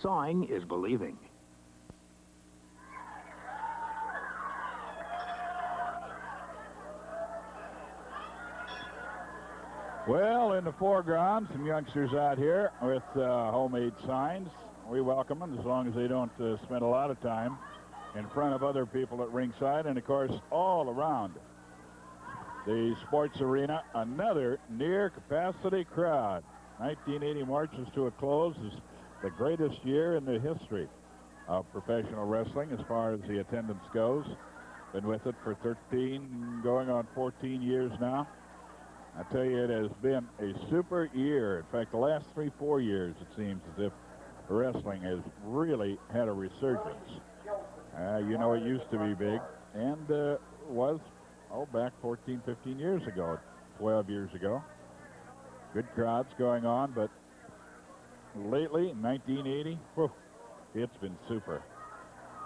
Sawing is believing. Well, in the foreground, some youngsters out here with homemade signs. We welcome them as long as they don't spend a lot of time in front of other people at ringside. And, of course, all around the sports arena, another near-capacity crowd. 1980 marches to a close is the greatest year in the history of professional wrestling as far as the attendance goes. Been with it for 13, going on 14 years now. I tell you, it has been a super year. In fact, the last 3-4 years, it seems as if wrestling has really had a resurgence. You know, it used to be big, and was, back 14, 15 years ago, 12 years ago. Good crowds going on, but lately, in 1980, whew, it's been super.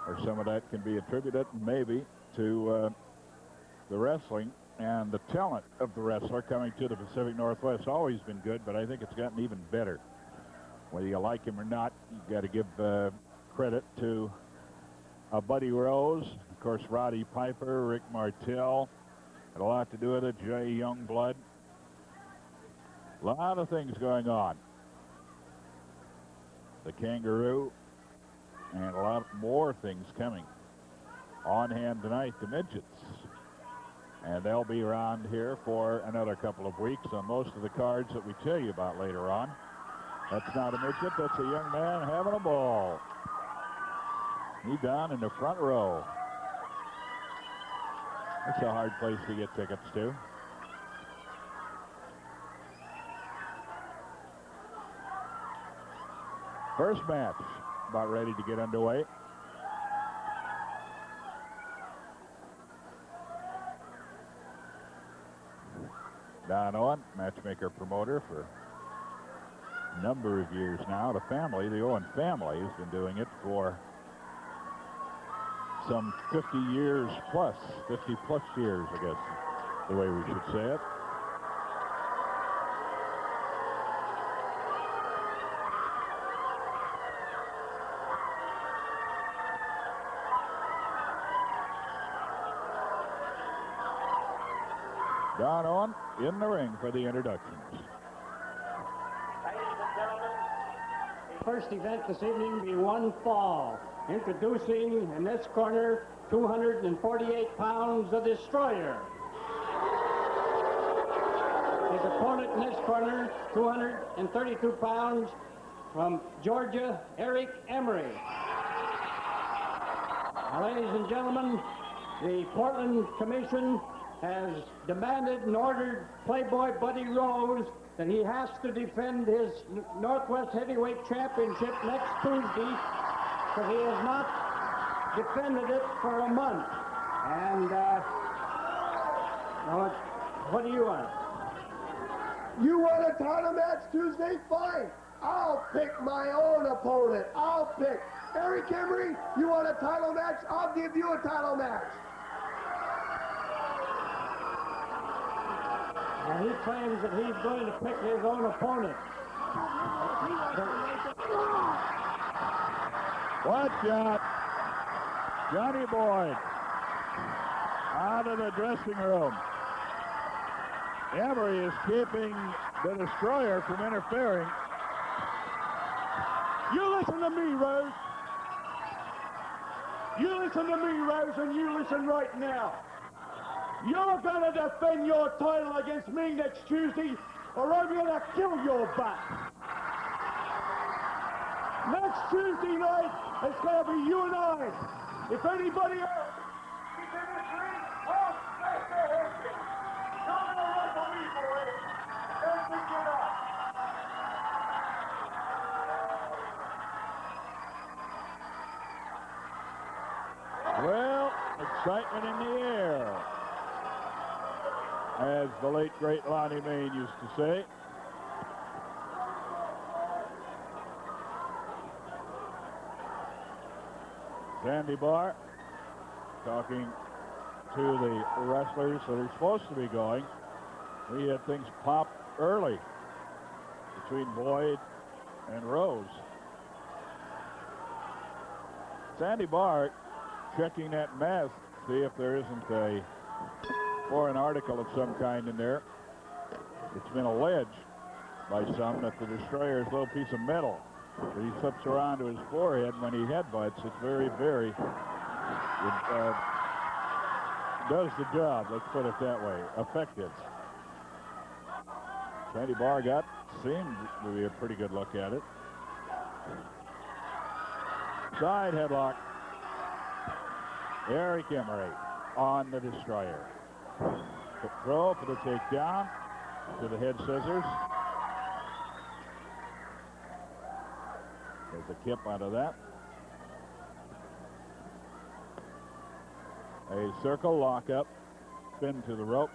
Or some of that can be attributed, maybe, to the wrestling and the talent of the wrestler coming to the Pacific Northwest. Always been good, but I think it's gotten even better. Whether you like him or not, you've got to give credit to Buddy Rose, of course, Roddy Piper, Rick Martel, had a lot to do with it, Jay Youngblood. A lot of things going on. The Kangaroo, and a lot more things coming on hand tonight, the midgets. And they'll be around here for another couple of weeks on most of the cards that we tell you about later on. That's not a midget, that's a young man having a ball. He's down in the front row. That's a hard place to get tickets to. First match about ready to get underway. Don Owen, matchmaker promoter for a number of years now. The family, the Owen family, has been doing it for some 50 years plus, 50 plus years, I guess, the way we should say it. Don Owen in the ring for the introductions. Ladies and gentlemen, the first event this evening will be one fall. Introducing in this corner, 248 pounds, the Destroyer. His opponent in this corner, 232 pounds, from Georgia, Eric Embry. Now, ladies and gentlemen, the Portland Commission has demanded and ordered Playboy Buddy Rose that he has to defend his Northwest Heavyweight Championship next Tuesday, because he has not defended it for a month. And what do you want? You want a title match Tuesday? Fine. I'll pick my own opponent. I'll pick Eric Embry. You want a title match? I'll give you a title match. And he claims that he's going to pick his own opponent. Watch out. Johnny Boyd out of the dressing room. Embry is keeping the Destroyer from interfering. You listen to me, Rose. You listen to me, Rose, and you listen right now. You're going to defend your title against me next Tuesday, or I'm going to kill your butt. Next Tuesday night, it's going to be you and I. If anybody else is in this ring, I'll smash their heads in. You're going to run for me, boys. Don't think it up. Well, excitement in the air, as the late, great Lonnie Main used to say. Sandy Barr talking to the wrestlers that are supposed to be going. We had things pop early between Boyd and Rose. Sandy Barr checking that mask, see if there isn't a foreign article of some kind in there. It's been alleged by some that the Destroyer is a little piece of metal that he slips around to his forehead when he headbutts. It's very, very, it does the job, let's put it that way, effective. Sandy Barr seemed to be a pretty good look at it. Side headlock. Eric Embry on the Destroyer. The throw for the takedown to the head scissors. There's a kip out of that. A circle lockup, spin to the ropes.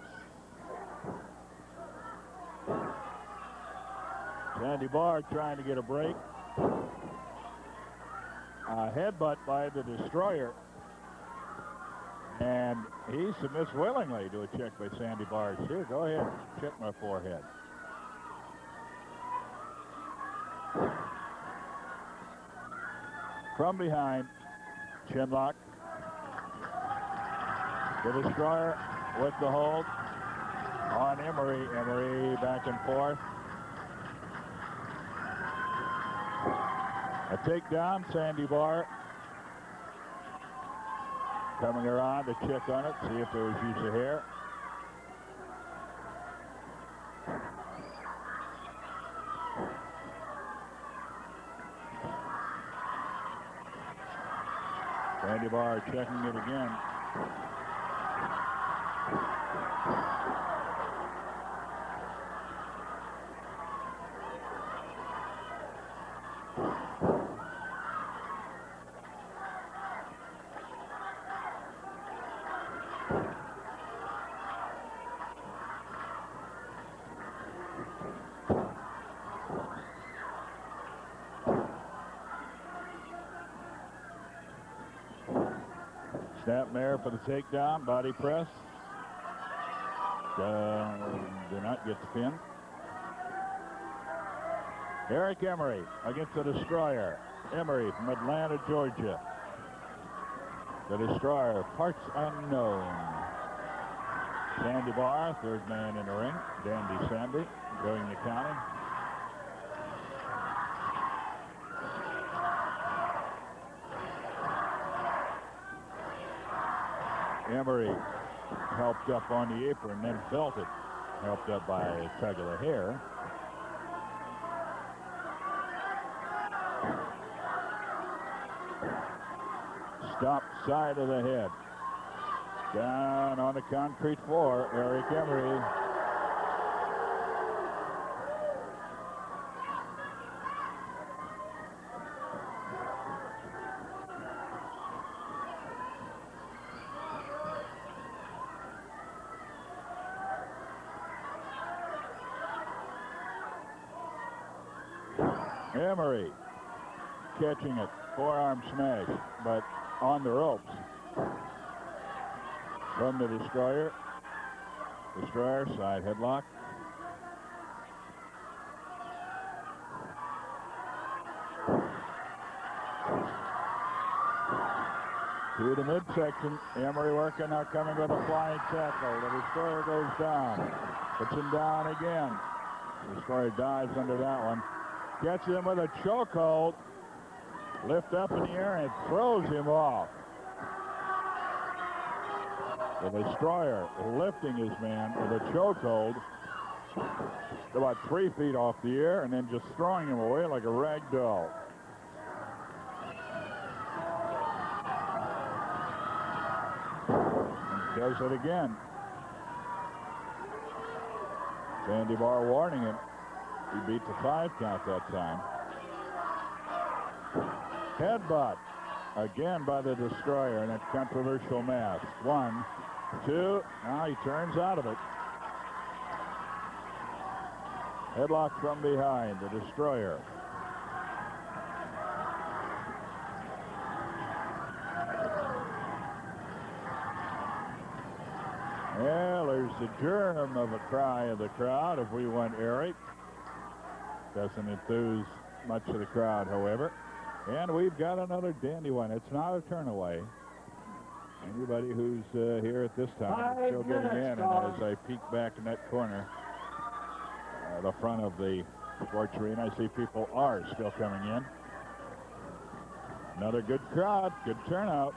Sandy Barr trying to get a break. A headbutt by the Destroyer. And he submits willingly to a check by Sandy Barr. Here, go ahead, check my forehead. From behind, chinlock. The Destroyer with the hold on Embry. Embry back and forth. A takedown, Sandy Barr. Coming around to check on it, see if there was use of hair. Sandy Barr checking it again. Snapmare for the takedown, body press. Do not get the pin. Eric Embry against the Destroyer. Embry from Atlanta, Georgia. The Destroyer, parts unknown. Sandy Barr, third man in the ring. Dandy Sandy doing the counting. Embry helped up on the apron, then felt it. Helped up by a tug of the hair. Stop side of the head. Down on the concrete floor, Eric Embry. Embry catching it, forearm smash, but on the ropes. From the Destroyer. Destroyer, side headlock. To the midsection, Embry working, now coming with a flying tackle. The Destroyer goes down. Puts him down again. The Destroyer dives under that one. Catches him with a chokehold. Lift up in the air and throws him off. The Destroyer lifting his man with a chokehold about 3 feet off the air and then just throwing him away like a rag doll. And does it again. Sandy Barr warning him. He beat the 5 count that time. Headbutt again by the Destroyer in that controversial mask. 1, 2. Now he turns out of it. Headlock from behind, the Destroyer. Well, there's the germ of a cry of the crowd if we want Eric. Doesn't enthuse much of the crowd, however. And we've got another dandy one. It's not a turn away. Anybody who's here at this time is still getting in. And as I peek back in that corner, the front of the sports arena, I see people are still coming in. Another good crowd, good turnout.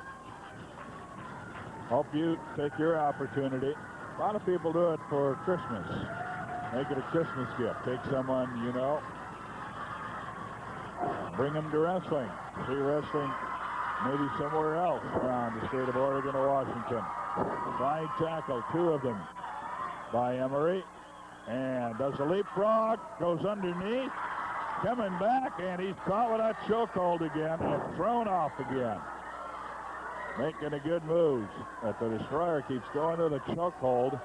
Hope you take your opportunity. A lot of people do it for Christmas. Make it a Christmas gift. Take someone you know, bring them to wrestling. See wrestling maybe somewhere else around the state of Oregon or Washington. Fine tackle, 2 of them by Embry. And does a leapfrog, goes underneath, coming back, and he's caught with that chokehold again and thrown off again. Making a good move. But the Destroyer keeps going to the chokehold,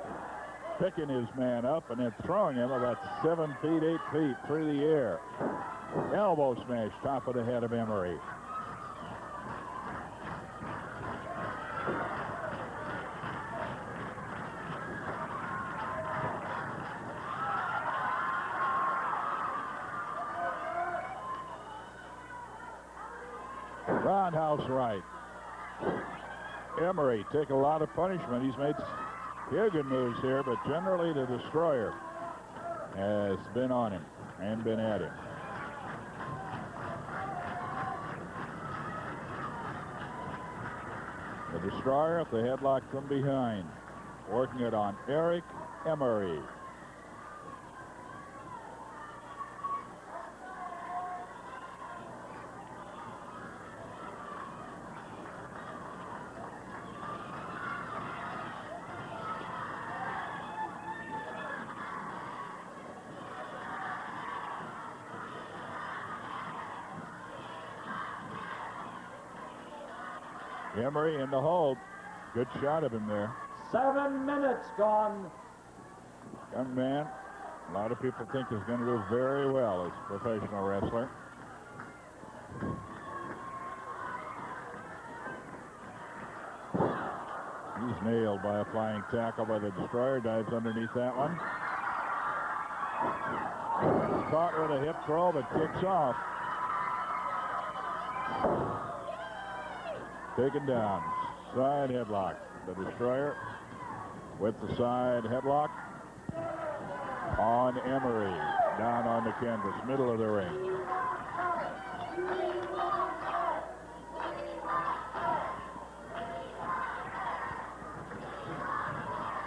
picking his man up and then throwing him about 7 feet, 8 feet through the air. Elbow smash, top of the head of Embry. Roundhouse right. Embry take a lot of punishment. He's made few good moves here, but generally the Destroyer has been on him and been at him. The Destroyer at the headlock from behind, working it on Eric Embry. Embry in the hold. Good shot of him there. 7 minutes gone. Young man, a lot of people think he's going to do very well as a professional wrestler. He's nailed by a flying tackle by the Destroyer. Dives underneath that one. Caught with a hip throw, but kicks off. Taken down. Side headlock. The Destroyer with the side headlock on Embry. Down on the canvas, middle of the ring.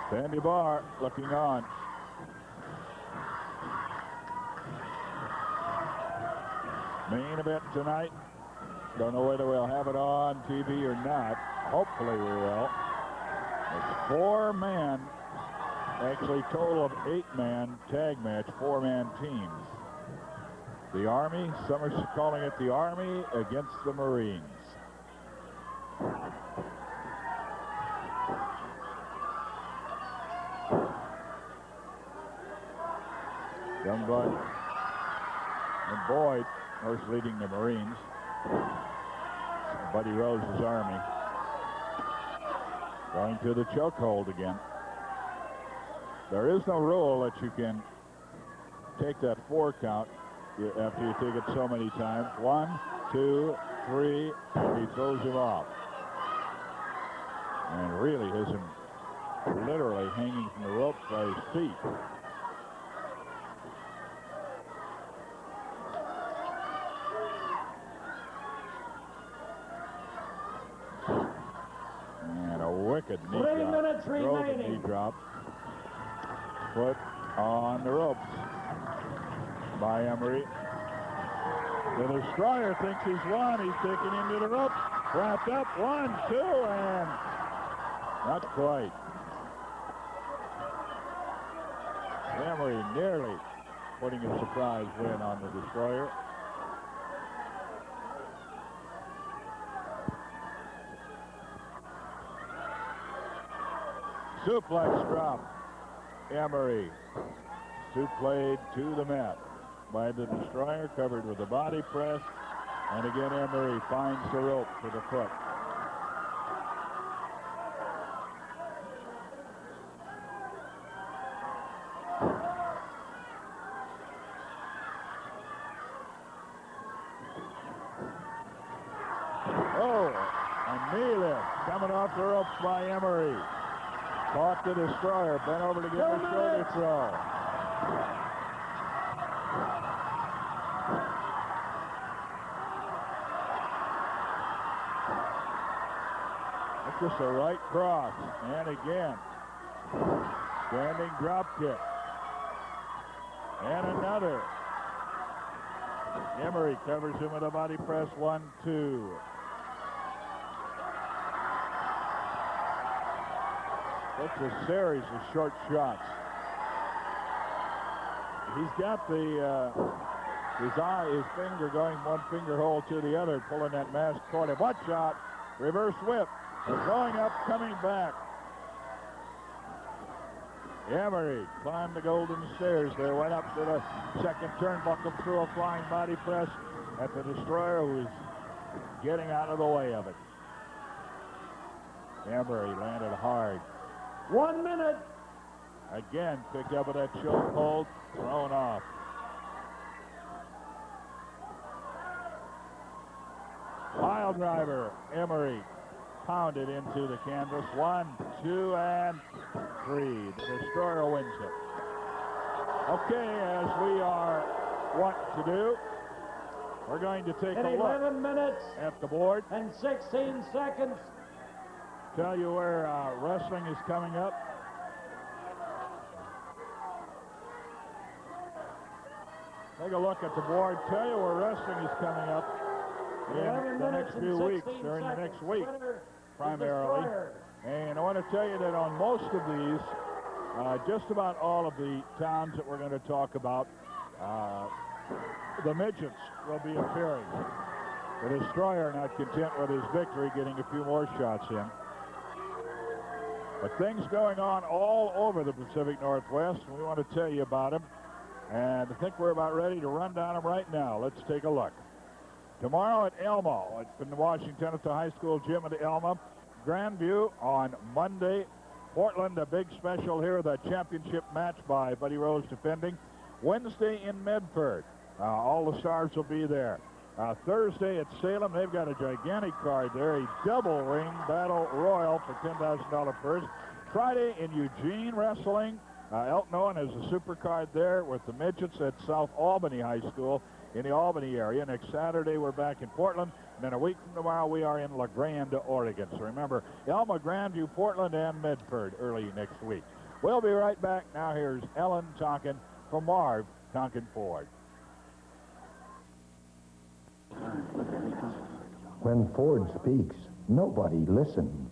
Sandy Barr looking on. Main event tonight. Don't know whether we'll have it on TV or not. Hopefully we will. It's 4-man, actually total of 8-man tag match, 4-man teams. The Army, some are calling it the Army against the Marines. Youngblood and Boyd, of course, leading the Marines. Buddy Rose's Army. Going to the chokehold again. There is no rule that you can take that 4 count after you take it so many times. 1, 2, 3, and he throws him off. And really has him literally hanging from the ropes by his feet. Wicked knee 3 drop. minutes remaining. Knee drop. Foot on the ropes by Embry. The Destroyer thinks he's won. He's taken him to the ropes. Wrapped up. 1, 2, and not quite. Embry nearly putting a surprise win on the Destroyer. Suplex drop. Embry suplexed to the mat by the Destroyer, covered with a body press. And again, Embry finds the rope to the foot. knee lift coming off the ropes by Embry. Caught the Destroyer, bent over to get the shoulder throw. That's just a right cross. And again, standing drop kick. And another. Embry covers him with a body press. 1, 2. That's a series of short shots. He's got his finger going one finger hole to the other, pulling that mask toward him. One shot, reverse whip. They're going up, coming back. Embry climbed the golden stairs there, went up to the second turnbuckle, threw a flying body press at the Destroyer, who was getting out of the way of it. Embry landed hard. 1 minute. Again, picked up with that choke hold, thrown off. Pile driver, Embry pounded into the canvas. 1, 2, and 3. The Destroyer wins it. Okay, as we are wont to do, we're going to take In a 11 look minutes at the board. and 16 seconds. Tell you where wrestling is coming up. Take a look at the board. Tell you where wrestling is coming up in the next few weeks, during the next week, primarily. And I want to tell you that on most of these, just about all of the towns that we're going to talk about, the midgets will be appearing. The Destroyer, not content with his victory, getting a few more shots in. But things going on all over the Pacific Northwest, and we want to tell you about them. And I think we're about ready to run down them right now. Let's take a look. Tomorrow at Elmo, in Washington at the high school gym at Elmo. Grandview on Monday. Portland, a big special here, the championship match by Buddy Rose defending. Wednesday in Medford. All the stars will be there. Thursday at Salem, they've got a gigantic card there, a double ring battle royal for $10,000 purse. Friday in Eugene Wrestling, Elton Owen has a super card there with the midgets at South Albany High School in the Albany area. Next Saturday, we're back in Portland. And then a week from tomorrow, we are in La Grande, Oregon. So remember, Elma, Grandview, Portland, and Medford early next week. We'll be right back. Now here's Ellen Tonkin from Marv Tonkin Ford. When Ford speaks, nobody listens.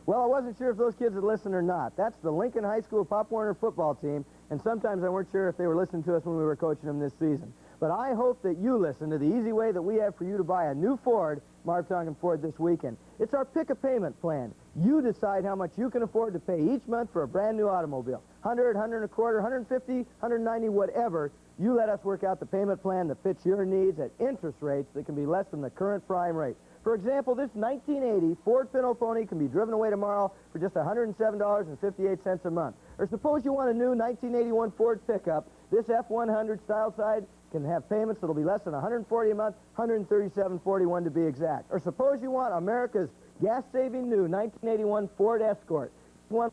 Well, I wasn't sure if those kids would listen or not. That's the Lincoln High School Pop Warner football team, and sometimes I weren't sure if they were listening to us when we were coaching them this season. But I hope that you listen to the easy way that we have for you to buy a new Ford, Marv Tonkin Ford, this weekend. It's our pick-a-payment plan. You decide how much you can afford to pay each month for a brand new automobile. 100, 100 and a quarter, 150, 190, whatever. You let us work out the payment plan that fits your needs at interest rates that can be less than the current prime rate. For example, this 1980 Ford Pinto Pony can be driven away tomorrow for just $107.58 a month. Or suppose you want a new 1981 Ford pickup. This F100 style side can have payments that'll be less than $140 a month, $137.41 to be exact. Or suppose you want America's gas-saving new 1981 Ford Escort.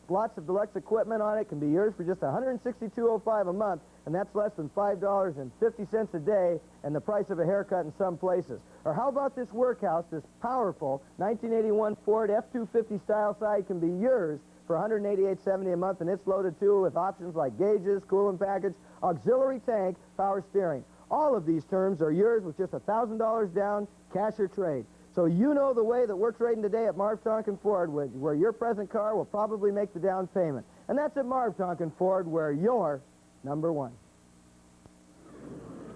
Lots of deluxe equipment on it, can be yours for just $162.05 a month, and that's less than $5.50 a day and the price of a haircut in some places. Or how about this workhouse, this powerful 1981 Ford F-250 style side can be yours for $188.70 a month, and it's loaded too with options like gauges, coolant package, auxiliary tank, power steering. All of these terms are yours with just $1,000 down, cash or trade. So you know the way that we're trading today at Marv Tonkin Ford, where your present car will probably make the down payment. And that's at Marv Tonkin Ford, where you're number one.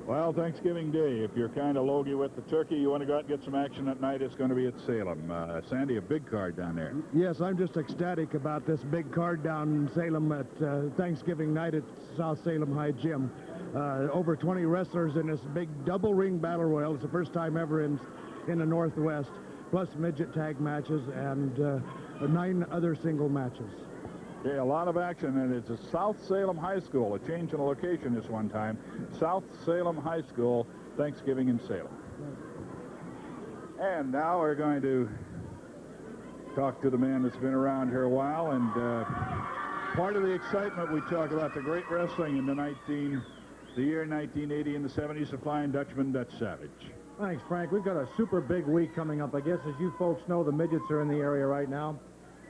Well, Thanksgiving Day, if you're kind of logy with the turkey, you want to go out and get some action at night, it's going to be at Salem. Sandy, a big card down there. Yes, I'm just ecstatic about this big card down in Salem at Thanksgiving night at South Salem High Gym. Over 20 wrestlers in this big double ring battle royal. It's the first time ever in the Northwest, plus midget tag matches and 9 other single matches. Yeah, a lot of action, and it's a South Salem High School. A change in the location this one time. South Salem High School, Thanksgiving in Salem. And now we're going to talk to the man that's been around here a while, and part of the excitement we talk about the great wrestling in the year 1980 and the 70s, the Flying Dutchman, Dutch Savage. Thanks, Frank. We've got a super big week coming up. I guess, as you folks know, the midgets are in the area right now.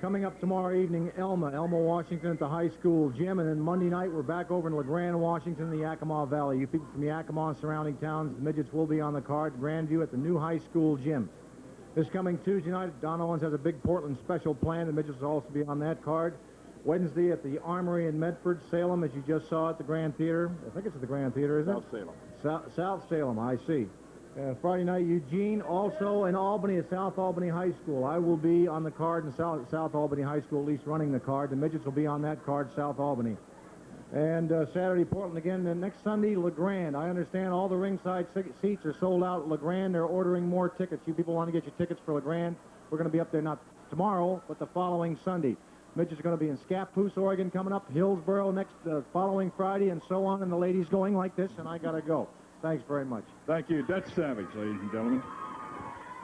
Coming up tomorrow evening, Elma, Washington at the high school gym. And then Monday night, we're back over in LeGrand, Washington, the Yakima Valley. You people from Yakima and surrounding towns, the midgets will be on the card. Grandview at the new high school gym. This coming Tuesday night, Don Owens has a big Portland special plan. The midgets will also be on that card. Wednesday at the Armory in Medford, Salem, as you just saw at the Grand Theater. I think it's at the Grand Theater, isn't it? South Salem. South Salem, I see. Friday night, Eugene, also in Albany at South Albany High School. I will be on the card in South Albany High School, at least running the card. The midgets will be on that card, South Albany. And Saturday, Portland again. And next Sunday, LeGrand. I understand all the ringside seats are sold out at LeGrand. They're ordering more tickets. You people want to get your tickets for LeGrand? We're going to be up there not tomorrow, but the following Sunday. Midgets are going to be in Scappoose, Oregon, coming up. Hillsboro next following Friday, and so on. And the ladies going like this, and I got to go. Thanks very much. Thank you. Dutch Savage, ladies and gentlemen.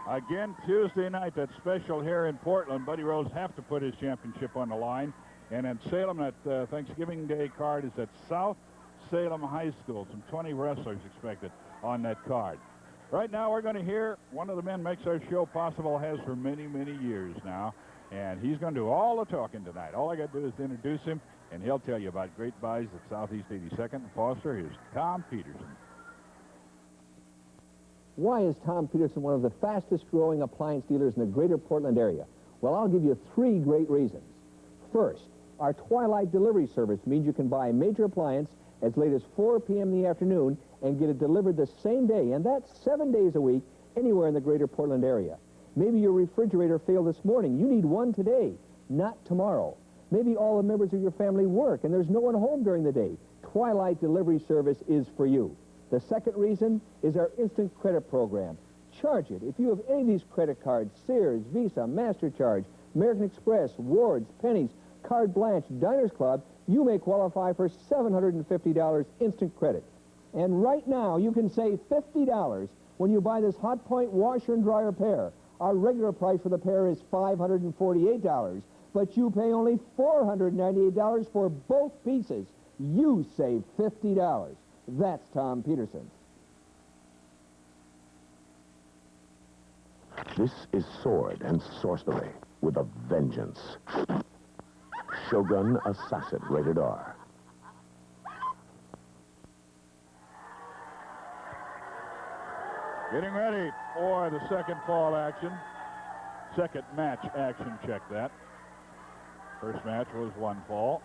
Again, Tuesday night, that special here in Portland. Buddy Rose have to put his championship on the line. And in Salem, that Thanksgiving Day card is at South Salem High School. Some 20 wrestlers expected on that card. Right now, we're going to hear one of the men makes our show possible, has for many, many years now. And he's going to do all the talking tonight. All I got to do is introduce him, and he'll tell you about great buys at Southeast 82nd and Foster. Here's Tom Peterson. Why is Tom Peterson one of the fastest growing appliance dealers in the greater Portland area? Well, I'll give you 3 great reasons. First, our twilight delivery service means you can buy a major appliance as late as 4 p.m. in the afternoon and get it delivered the same day, and that's 7 days a week anywhere in the greater Portland area. Maybe your refrigerator failed this morning. You need one today, not tomorrow. Maybe all the members of your family work and there's no one home during the day. Twilight delivery service is for you. The second reason is our instant credit program. Charge it. If you have any of these credit cards, Sears, Visa, MasterCharge, American Express, Ward's, Penny's, Carte Blanche, Diners Club, you may qualify for $750 instant credit. And right now, you can save $50 when you buy this Hot Point washer and dryer pair. Our regular price for the pair is $548, but you pay only $498 for both pieces. You save $50. That's Tom Peterson. This is sword and sorcery with a vengeance. Shogun Assassin, rated R. Getting ready for the second fall action. Second match action, check that. First match was 1 fall.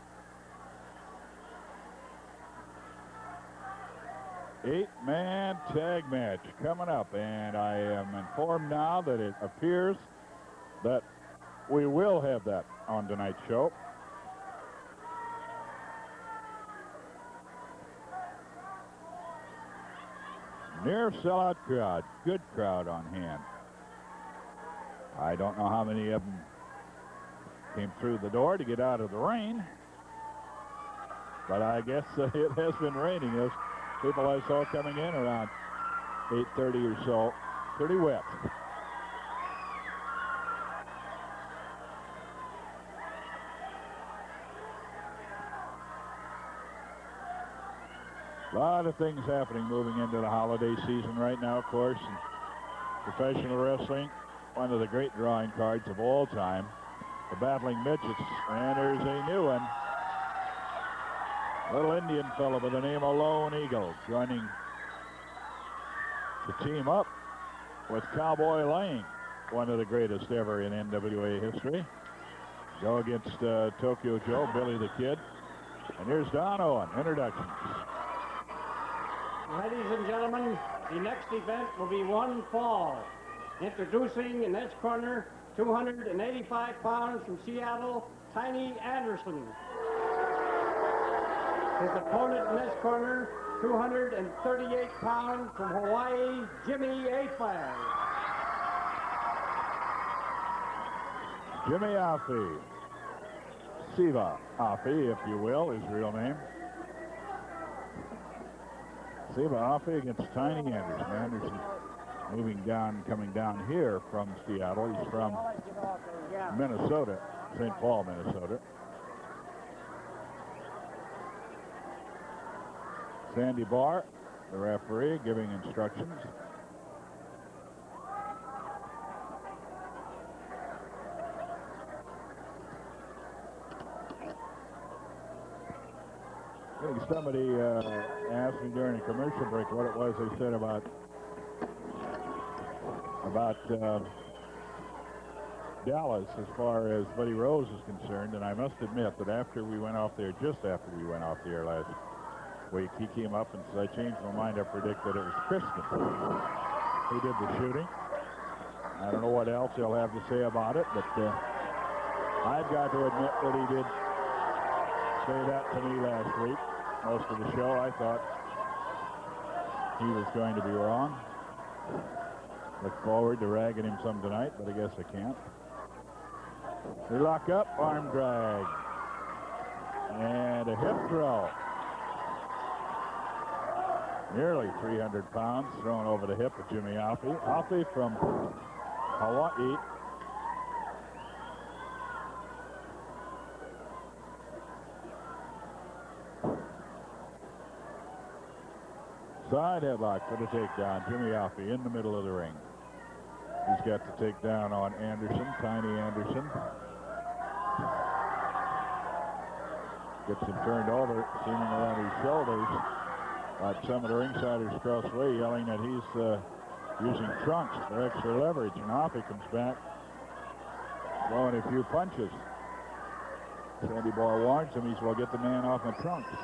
8-man tag match coming up, and I am informed now that it appears that we will have that on tonight's show. Near sellout crowd, good crowd on hand. I don't know how many of them came through the door to get out of the rain, but I guess it has been raining. Those people I saw coming in around 8:30 or so, pretty wet. A lot of things happening moving into the holiday season right now, of course. And professional wrestling, one of the great drawing cards of all time. The Battling Midgets, and there's a new one. Little Indian fellow by the name of Lone Eagle joining the team up with Cowboy Lang, one of the greatest ever in NWA history. Go against Tokyo Joe, Billy the Kid. And here's Don Owen, introductions. Ladies and gentlemen, the next event will be 1 fall. Introducing in this corner, 285 pounds from Seattle, Tiny Anderson. His opponent in this corner, 238 pounds from Hawaii, Jimmy A-Flag. Jimmy Afi. Siva Afi, if you will, his real name. Siva Afi against Tiny Anderson. Anderson coming down here from Seattle. He's from Minnesota, St. Paul, Minnesota. Sandy Barr, the referee, giving instructions. I think somebody asked me during the commercial break what it was they said about Dallas as far as Buddy Rose is concerned, and I must admit that after we went off there, just after we went off the air last week, he came up and said, I changed my mind, I predicted it was Christmas. He did the shooting. I don't know what else he'll have to say about it, but I've got to admit that he did say that to me last week. Most of the show, I thought he was going to be wrong. Look forward to ragging him some tonight, but I guess I can't. They lock up, arm drag, and a hip throw. Nearly 300 pounds thrown over the hip of Jimmy Alfie. Alfie from Hawaii. Side headlock for the takedown. Jimmy Alfie in the middle of the ring. He's got the takedown on Anderson, Tiny Anderson. Gets him turned over, seeming around his shoulders. But some of the ringsiders across the way yelling that he's using trunks for extra leverage. And Alfie comes back, throwing a few punches. Sandy Barr warns him, he's well, get the man off my trunks.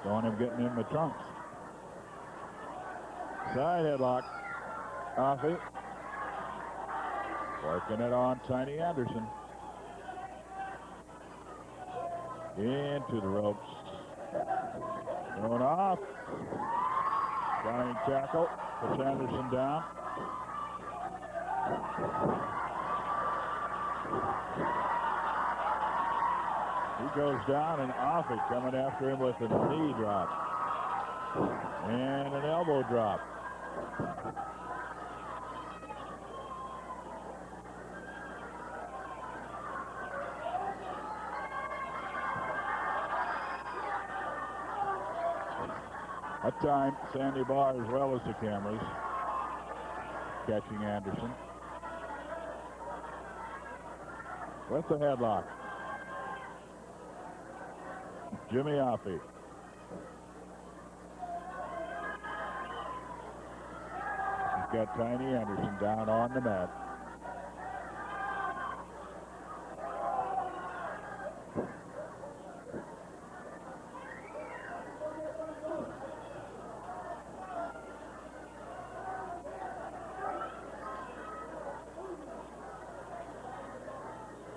Don't want him getting in my trunks. Side headlock. Alfie working it on Tiny Anderson. Into the ropes. Thrown off. Flying tackle. Puts Anderson down. He goes down, and Alfie coming after him with a knee drop. And an elbow drop. That time, Sandy Barr, as well as the cameras, catching Anderson. With the headlock. Jimmy Alfie. He's got Tiny Anderson down on the mat.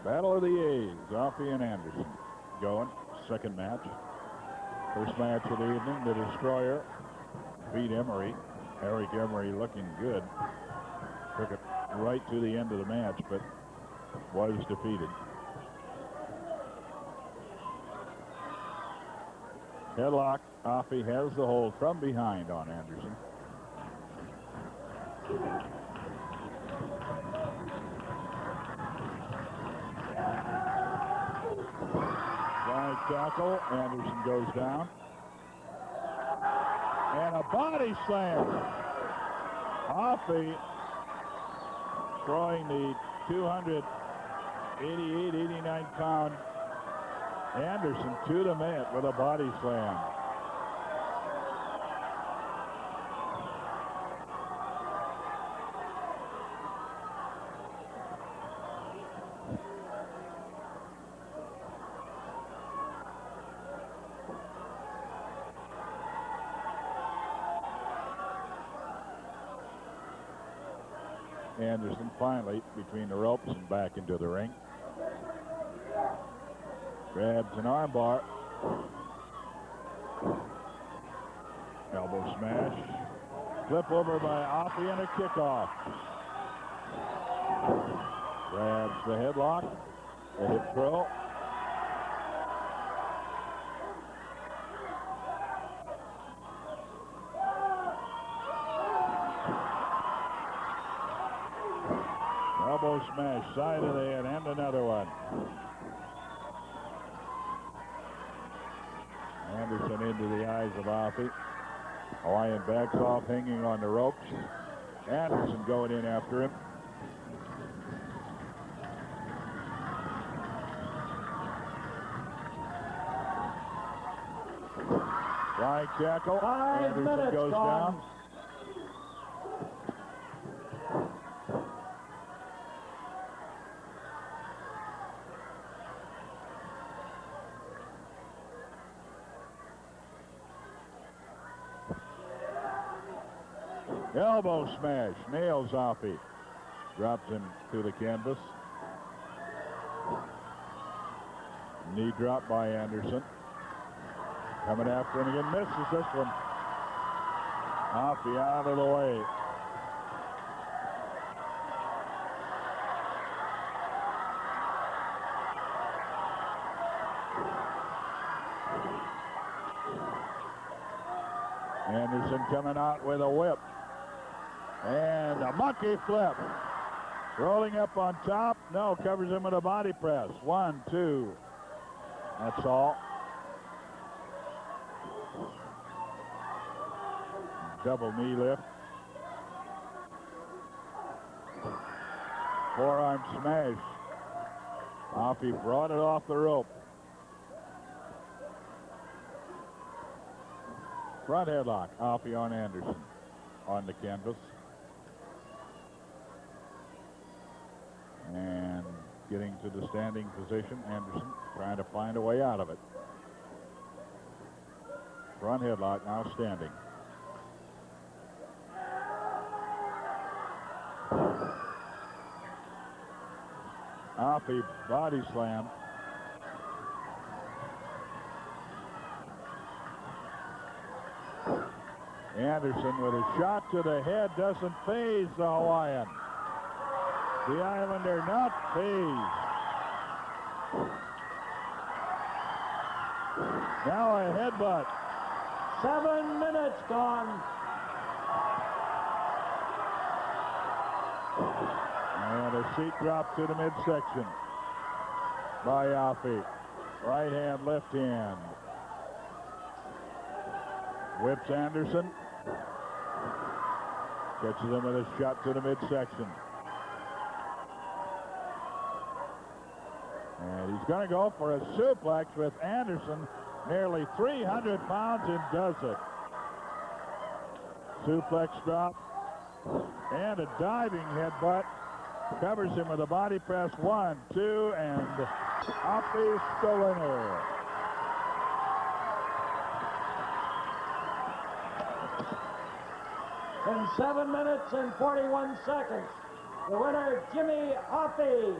Battle of the A's, Alfie and Anderson going. Second match. First match of the evening, the Destroyer beat Embry. Eric Embry looking good. Took it right to the end of the match, but was defeated. Headlock. Alfie has the hold from behind on Anderson. Tackle. Anderson goes down. And a body slam. Alfie throwing the 288, 89 pound Anderson to the mat with a body slam. Anderson finally between the ropes and back into the ring. Grabs an armbar. Elbow smash. Flip over by Alfie and a kickoff. Grabs the headlock. A hip throw. Elbow smash, side of the head, and another one. Anderson into the eyes of Offie. Hawaiian backs off, hanging on the ropes. Anderson going in after him. Flying tackle. 5 Anderson minutes goes gone. down. Elbow smash, nails Offie. Drops him to the canvas. Knee drop by Anderson. Coming after him again, misses this one. Offie out of the way. Anderson coming out with a whip. And a monkey flip. Rolling up on top. No, covers him with a body press. 1, 2. That's all. Double knee lift. Forearm smash. Offie brought it off the rope. Front headlock. Offie on Anderson on the canvas. And getting to the standing position, Anderson trying to find a way out of it. Front headlock, now standing. Offie body slam. Anderson with a shot to the head doesn't faze the Hawaiian. The Islander not phased. Now a headbutt. 7 minutes gone. And a seat drop to the midsection by Offie. Right hand, left hand. Whips Anderson. Catches him with a shot to the midsection. And he's going to go for a suplex with Anderson, nearly 300 pounds, and does it. Suplex drop and a diving headbutt. Covers him with a body press. 1, 2, and Offie's the winner. In 7 minutes and 41 seconds, the winner, Jimmy Offie.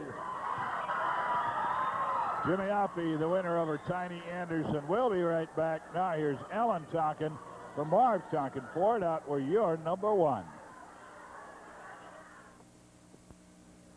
Jimmy Offie, the winner over Tiny Anderson. We'll be right back. Now here's Ellen Tonkin from Marv Tonkin Ford, out where you're number 1.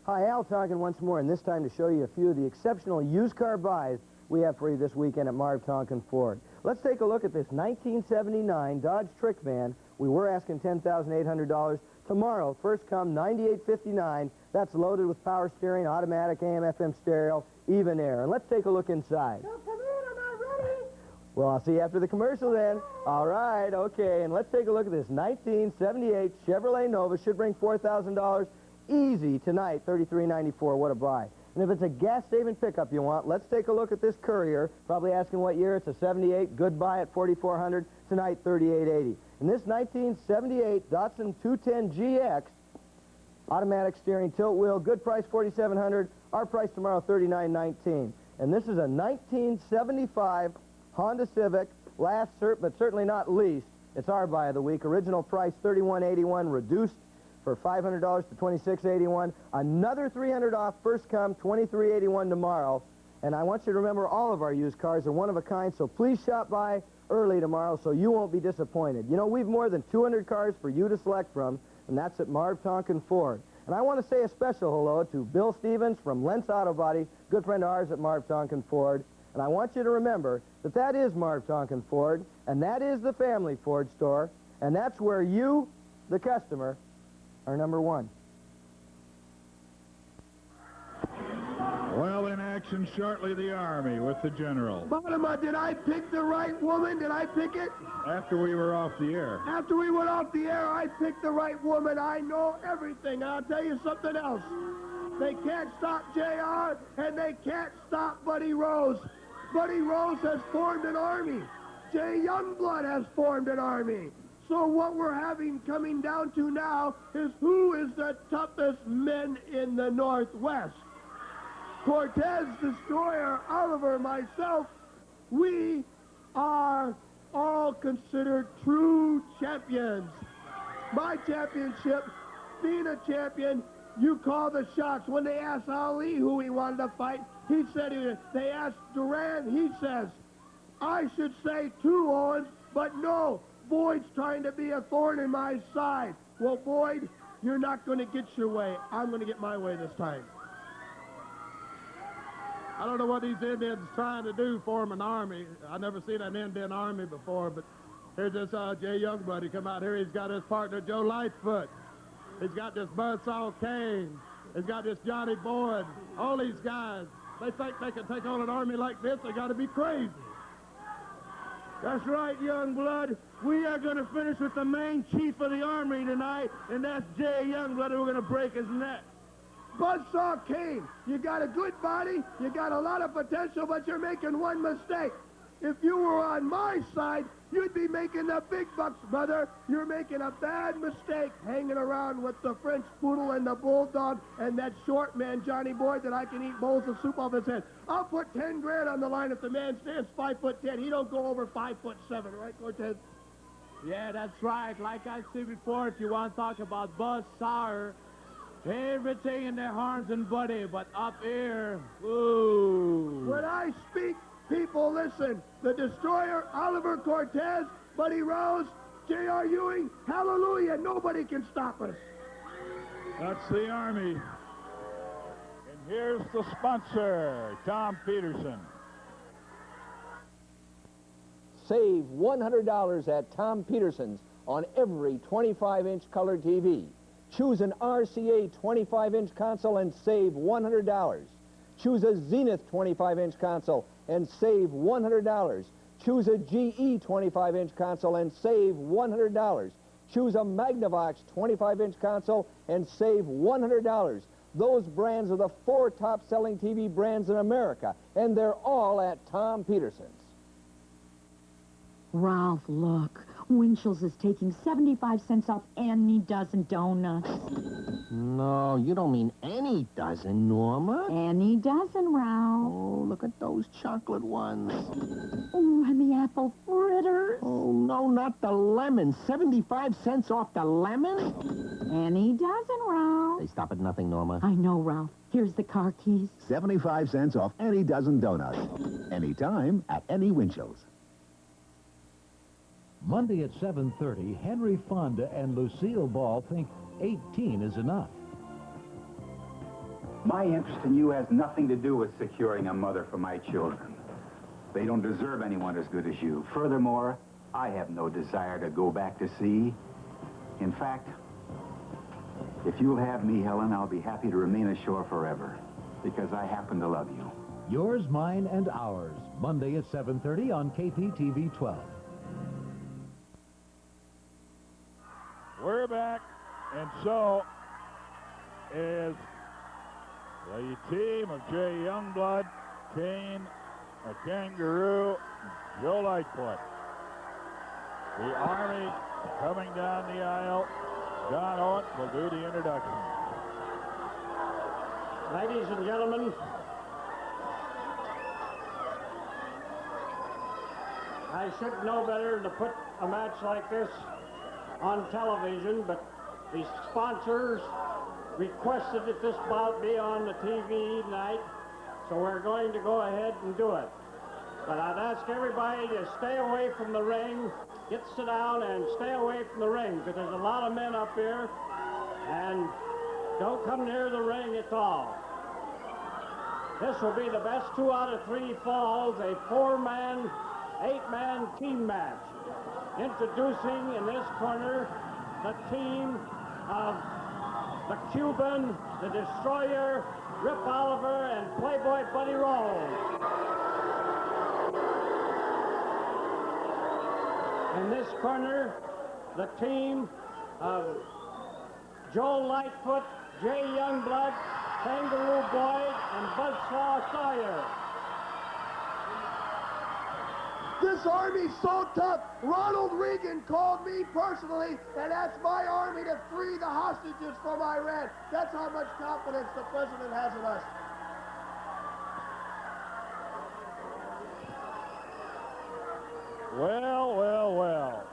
Hi, Al Tonkin once more, and this time to show you a few of the exceptional used car buys we have for you this weekend at Marv Tonkin Ford. Let's take a look at this 1979 Dodge Trick van. We were asking $10,800. Tomorrow, first come $98.59. That's loaded with power steering, automatic AM/FM stereo, even air. And let's take a look inside. Don't come in, I'm not ready. Well, I'll see you after the commercial then. All right, okay, and let's take a look at this 1978 Chevrolet Nova. Should bring $4,000 easy tonight, $33.94. What a buy. And if it's a gas-saving pickup you want, let's take a look at this Courier. Probably asking what year. It's a 78. Good buy at $4,400. Tonight, $38.80. And this 1978 Datsun 210 GX, automatic steering, tilt wheel, good price, $4,700. Our price tomorrow, $39.19. And this is a 1975 Honda Civic, last but certainly not least. It's our buy of the week. Original price, $31.81, reduced for $500 to $26.81. Another $300 off, first come, $23.81 tomorrow. And I want you to remember all of our used cars are one of a kind, so please shop by early tomorrow so you won't be disappointed. You know, we've more than 200 cars for you to select from, and that's at Marv Tonkin Ford. And I want to say a special hello to Bill Stevens from Lentz Auto Body, good friend of ours at Marv Tonkin Ford. And I want you to remember that that is Marv Tonkin Ford, and that is the family Ford store, and that's where you, the customer, are number 1. action shortly, the Army with the General. Bottom, did I pick the right woman? Did I pick it? After we were off the air. After we went off the air, I picked the right woman. I know everything. I'll tell you something else. They can't stop JR, and they can't stop Buddy Rose. Buddy Rose has formed an army. Youngblood has formed an army. So what we're having coming down to now is who is the toughest men in the Northwest. Cortez, Destroyer, Oliver, myself, we are all considered true champions. My championship, being a champion, you call the shots. When they asked Ali who he wanted to fight, he said, they asked Duran, he says, I should say 2 Owens, but no, Boyd's trying to be a thorn in my side. Well, Boyd, you're not going to get your way. I'm going to get my way this time. I don't know what these Indians trying to do, form an army. I never seen an Indian army before, but here's this Jay Youngblood. He come out here. He's got his partner, Joe Lightfoot. He's got this Buzzsaw Kane. He's got this Johnny Boyd. All these guys, they think they can take on an army like this. They got to be crazy. That's right, Youngblood. We are going to finish with the main chief of the army tonight, and that's Jay Youngblood, and we're going to break his neck. Buzzsaw Kane, you got a good body, you got a lot of potential, but you're making one mistake. If you were on my side, you'd be making the big bucks, brother. You're making a bad mistake hanging around with the French Poodle and the Bulldog and that short man, Johnny Boyd, that I can eat bowls of soup off his head. I'll put 10 grand on the line if the man stands 5'10". He don't go over 5'7", right, Cortez? Yeah, that's right. Like I said before, if you want to talk about Buzz Sauer, everything in their horns and Buddy, but up here, ooh. When I speak, people listen. The Destroyer, Oliver Cortez, Buddy Rose, J.R. Ewing, hallelujah, nobody can stop us. That's the Army. And here's the sponsor, Tom Peterson. Save $100 at Tom Peterson's on every 25-inch color TV. Choose an RCA 25-inch console and save $100. Choose a Zenith 25-inch console and save $100. Choose a GE 25-inch console and save $100. Choose a Magnavox 25-inch console and save $100. Those brands are the 4 top-selling TV brands in America, and they're all at Tom Peterson's. Ralph, look. Winchell's is taking 75 cents off any dozen donuts. No, you don't mean any dozen, Norma. Any dozen, Ralph. Oh, look at those chocolate ones. Oh, and the apple fritters. Oh, no, not the lemon. 75 cents off the lemon? Any dozen, Ralph. They stop at nothing, Norma. I know, Ralph. Here's the car keys. 75 cents off any dozen donuts. Anytime at any Winchell's. Monday at 7:30, Henry Fonda and Lucille Ball think 18 is enough. My interest in you has nothing to do with securing a mother for my children. They don't deserve anyone as good as you. Furthermore, I have no desire to go back to sea. In fact, if you'll have me, Helen, I'll be happy to remain ashore forever, because I happen to love you. Yours, mine, and ours. Monday at 7:30 on KPTV 12. We're back, and so is the team of Jay Youngblood, Kane, a Kangaroo, Joe Lightfoot. The Army coming down the aisle. John Owens will do the introduction. Ladies and gentlemen, I should know better than to put a match like this on television, but the sponsors requested that this bout be on the TV tonight, so we're going to go ahead and do it. But I'd ask everybody to stay away from the ring, sit down and stay away from the ring, because there's a lot of men up here, and don't come near the ring at all. This will be the best 2 out of 3 falls, a 4-man, 8-man team match. Introducing in this corner the team of the Cuban, the Destroyer, Rip Oliver, and Playboy Buddy Rose. In this corner, the team of Joe Lightfoot, Jay Youngblood, Kangaroo Boyd, and Buzzsaw Sawyer. This army's so tough. Ronald Reagan called me personally and asked my army to free the hostages from Iran. That's how much confidence the president has in us. Well, well, well.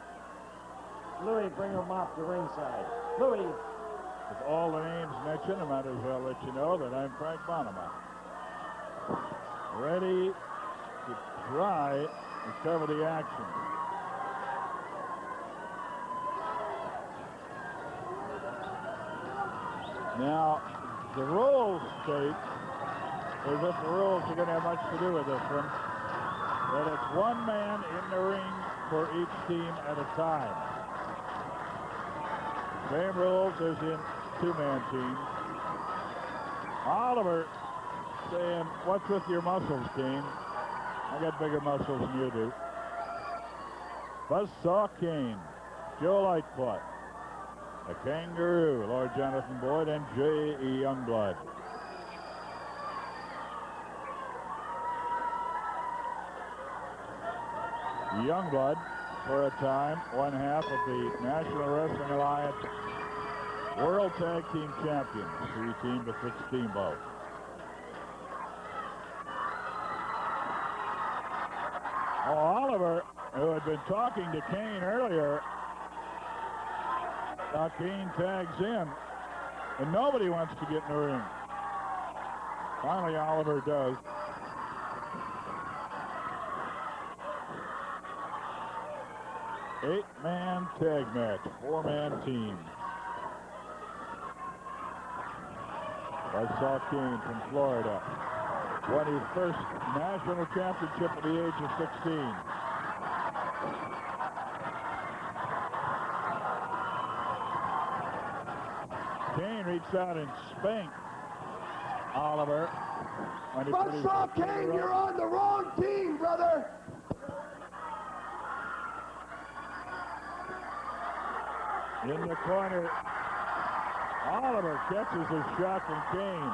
Louis, bring him off the ringside. Louis. With all the names mentioned, I might as well let you know that I'm Frank Bonema. Ready to try and cover the action. Now, the rules state, as if the rules are going to have much to do with this one, that it's one man in the ring for each team at a time. Same rules as in two-man teams. Oliver saying, what's with your muscles, Kane? I got bigger muscles than you do. Buzzsaw Kane, Joe Lightfoot, the Kangaroo, Lord Jonathan Boyd, and J.E. Youngblood. Youngblood, for a time, one half of the National Wrestling Alliance World Tag Team Champions, 3-team to 6-team both. Oh, Oliver, who had been talking to Kane earlier, now Kane tags in, and nobody wants to get in the ring. Finally, Oliver does. Eight-man tag match, four-man team. Buzzsaw Kane from Florida won his first national championship at the age of 16. Kane reached out and spanked Oliver. Buzzsaw Kane, you're on the wrong team, brother. In the corner, Oliver catches his shot from Kane.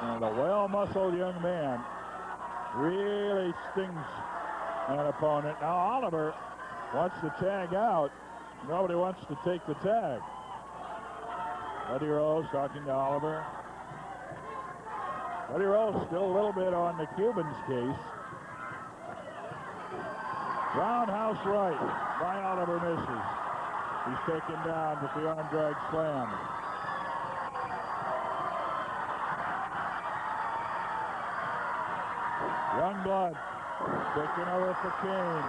And a well-muscled young man really stings an opponent. Now Oliver wants to tag out. Nobody wants to take the tag. Buddy Rose talking to Oliver. Buddy Rose still a little bit on the Cuban's case. Roundhouse right by Oliver misses. He's taken down with the arm drag slam. Youngblood taking over for Kane.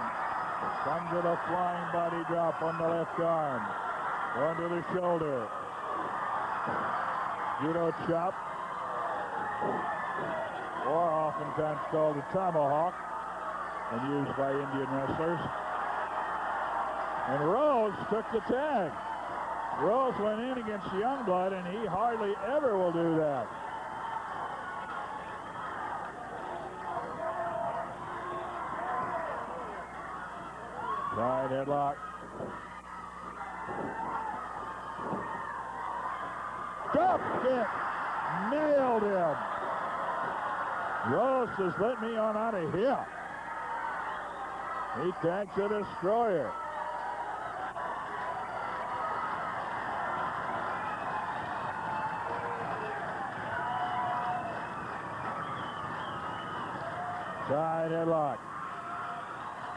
Comes with a flying body drop on the left arm. Going to the shoulder. Judo chop. Or oftentimes called a tomahawk and used by Indian wrestlers. And Rose took the tag. Rose went in against Youngblood, and he hardly ever will do that. Side headlock. Drop kick. Nailed him. Rose says, let me on out of here. He tags a Destroyer. Side headlock.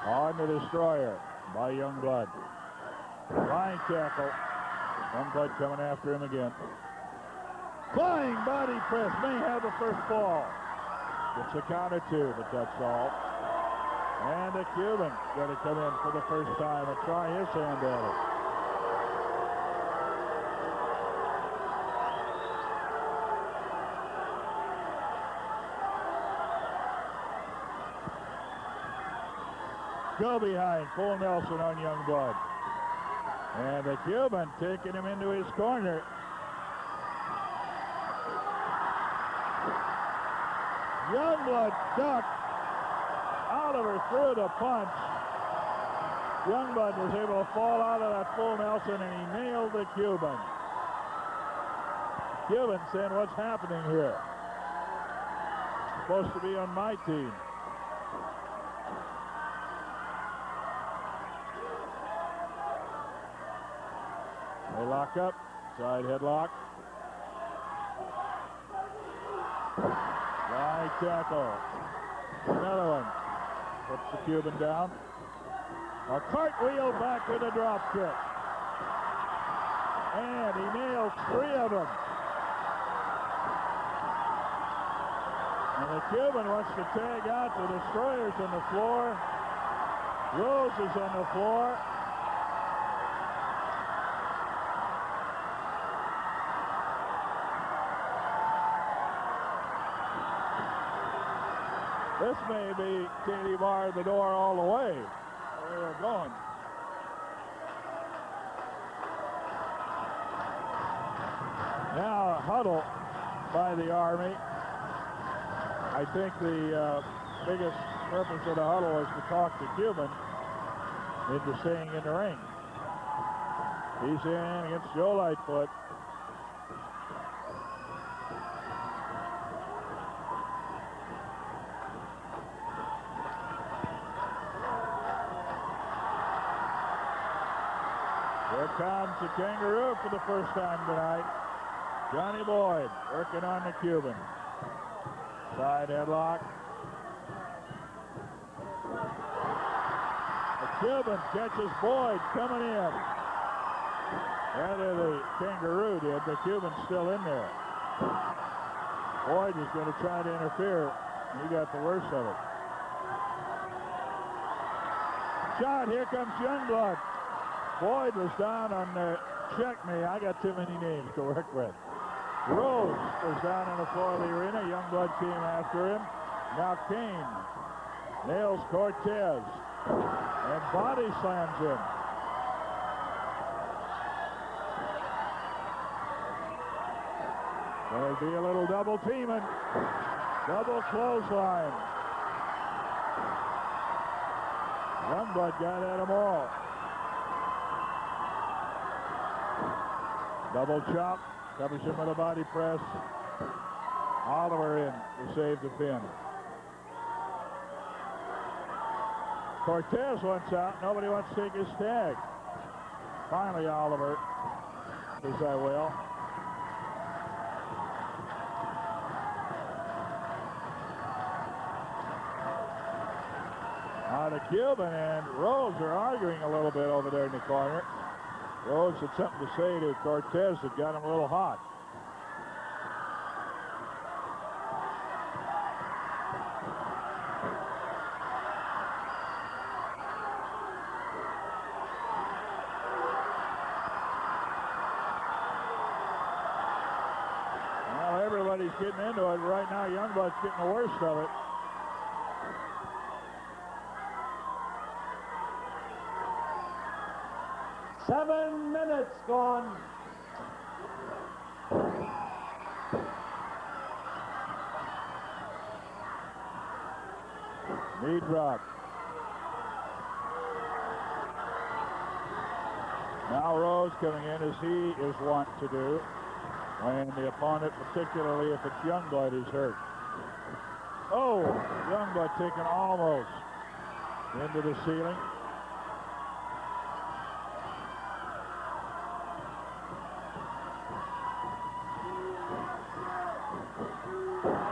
On the Destroyer by Youngblood. Flying tackle. Youngblood coming after him again. Flying body press. May have the first fall. It's a counter two, but that's all. And the Cuban going to come in for the first time and try his hand at it. Go behind. Full Nelson on Youngblood. And the Cuban taking him into his corner. Youngblood ducked. Oliver threw the punch. Youngblood was able to fall out of that full Nelson, and he nailed the Cuban. Cuban saying, what's happening here? Supposed to be on my team. They lock up. Side headlock. High tackle. Another one. Puts the Cuban down. A cartwheel back with a drop kick. And he nails 3 of them. And the Cuban wants to tag out. The Destroyer's on the floor. Rose is on the floor. This may be Katie barred the door all the way. Where they're going. Now a huddle by the Army. I think the biggest purpose of the huddle is to talk to Cuban into staying in the ring. He's in against Joe Lightfoot. Here comes the Kangaroo for the first time tonight. Johnny Boyd working on the Cuban. Side headlock. The Cuban catches Boyd coming in. Rather the Kangaroo did. The Cuban's still in there. Boyd was going to try to interfere. He got the worst of it. Shot. Here comes Youngblood. Boyd was down on the check me. I got too many names to work with. Rose was down on the floor of the arena. Youngblood came after him. Now Kane nails Cortez and body slams him. There'll be a little double teaming. Double clothesline. Youngblood got at them all. Double chop. Covers him with a body press. Oliver in to save the pin. Cortez wants out. Nobody wants to take his tag. Finally, Oliver says, I will. Now the Cuban and Rose are arguing a little bit over there in the corner. Rose had something to say to Cortez that got him a little hot. Well, everybody's getting into it. Right now, Youngblood's getting the worst of it. Seven minutes gone. Knee drop. Now Rose coming in as he is wont to do when the opponent, particularly if it's Youngblood, is hurt. Oh, Youngblood taken almost into the ceiling.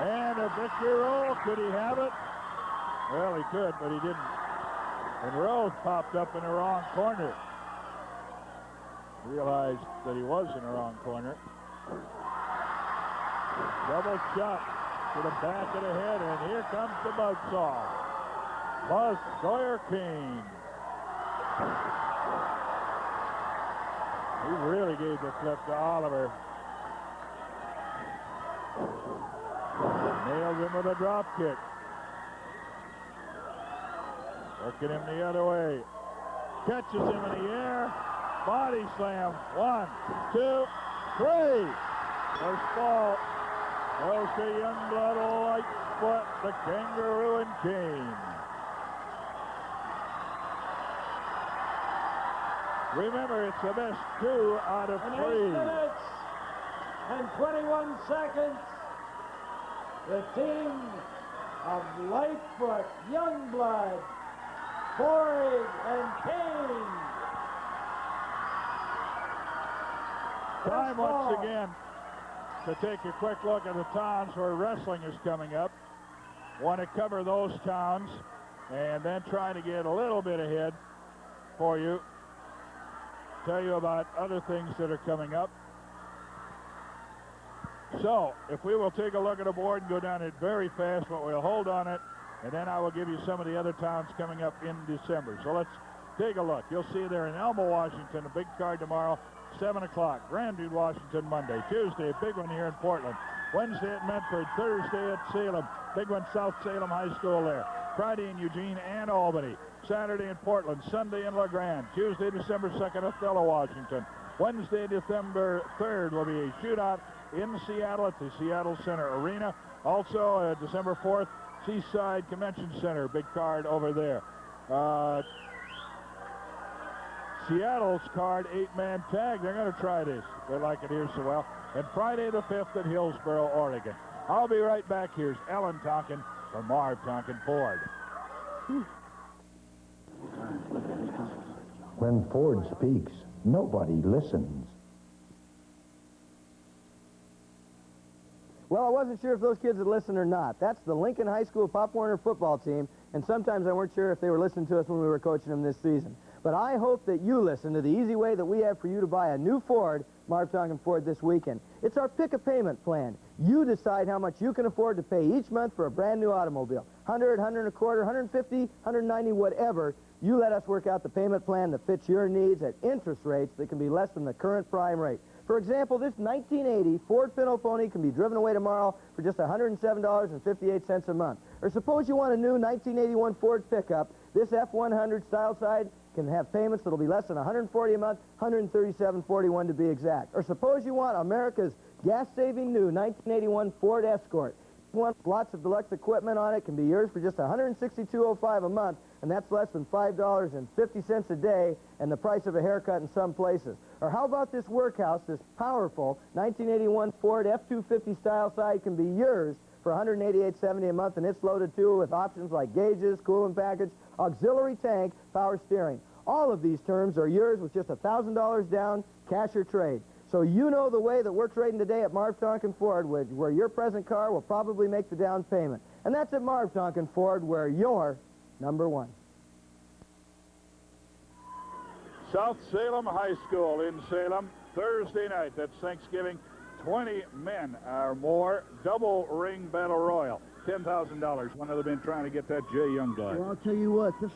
And a victory roll. Could he have it? Well, he could, but he didn't. And Rose popped up in the wrong corner. Realized that he was in the wrong corner. Double chop to the back of the head, and here comes the buzzsaw. Buzz Sawyer King. He really gave the flip to Oliver. Nails him with a drop kick. Working him the other way. Catches him in the air. Body slam. 1, 2, 3. First fall. Goes to Youngblood, Lightfoot, the Kangaroo, and Kane. Remember, it's the best 2 out of 3. 8 minutes and 21 seconds. The team of Lightfoot, Youngblood, Ford, and Kane. Time once again to take a quick look at the towns where wrestling is coming up. Want to cover those towns and then try to get a little bit ahead for you. Tell you about other things that are coming up. So, if we will take a look at the board and go down it very fast, but we'll hold on it, and then I will give you some of the other towns coming up in December. So let's take a look. You'll see there in Elma, Washington, a big card tomorrow, 7 o'clock. Grandview, Washington, Monday. Tuesday, a big one here in Portland. Wednesday at Medford. Thursday at Salem. Big one, South Salem High School there. Friday in Eugene and Albany. Saturday in Portland. Sunday in La Grande. Tuesday, December 2nd, Othello, Washington. Wednesday, December 3rd will be a shootout in Seattle at the Seattle Center Arena. Also, December 4th, Seaside Convention Center. Big card over there. Seattle's card, 8-man tag. They're going to try this. They like it here so well. And Friday the 5th at Hillsboro, Oregon. I'll be right back. Here's Ellen Tonkin for Marv Tonkin Ford. When Ford speaks, nobody listens. Well, I wasn't sure if those kids would listen or not. That's the Lincoln High School Pop Warner football team, and sometimes I weren't sure if they were listening to us when we were coaching them this season. But I hope that you listen to the easy way that we have for you to buy a new Ford, Marv Tonkin Ford, this weekend. It's our pick-a-payment plan. You decide how much you can afford to pay each month for a brand new automobile. 100, 100 and a quarter, 150, 190, whatever. You let us work out the payment plan that fits your needs at interest rates that can be less than the current prime rate. For example, this 1980 Ford Pinto Pony can be driven away tomorrow for just $107.58 a month. Or suppose you want a new 1981 Ford pickup. This F-100 style side can have payments that'll be less than $140 a month, $137.41 to be exact. Or suppose you want America's gas-saving new 1981 Ford Escort. Want lots of deluxe equipment on it, can be yours for just $162.05 a month, and that's less than $5.50 a day and the price of a haircut in some places. Or how about this workhouse, this powerful 1981 Ford F-250 style side can be yours for $188.70 a month, and it's loaded too with options like gauges, coolant package, auxiliary tank, power steering. All of these terms are yours with just $1,000 down, cash or trade. So you know the way that we're trading today at Marv Tonkin Ford, where your present car will probably make the down payment. And that's at Marv Tonkin Ford, where you're number one. South Salem High School in Salem, Thursday night. That's Thanksgiving. 20 men or more, double ring battle royal. $10,000. One of them been trying to get that Jay Youngblood. Well, I'll tell you what, this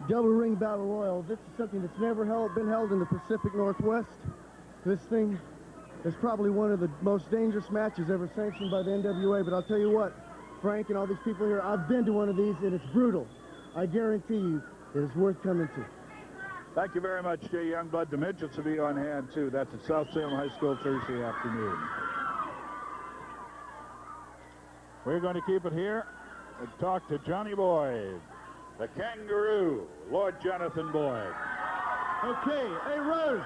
double ring battle royal, this is something that's never been held in the Pacific Northwest. This thing is probably one of the most dangerous matches ever sanctioned by the NWA, but I'll tell you what, Frank and all these people here, I've been to one of these, and it's brutal. I guarantee you it is worth coming to. Thank you very much, Jay Youngblood. The midgets will be on hand, too. That's at South Salem High School Thursday afternoon. We're going to keep it here and talk to Johnny Boyd, the Kangaroo, Lord Jonathan Boyd. Okay, hey, Rose,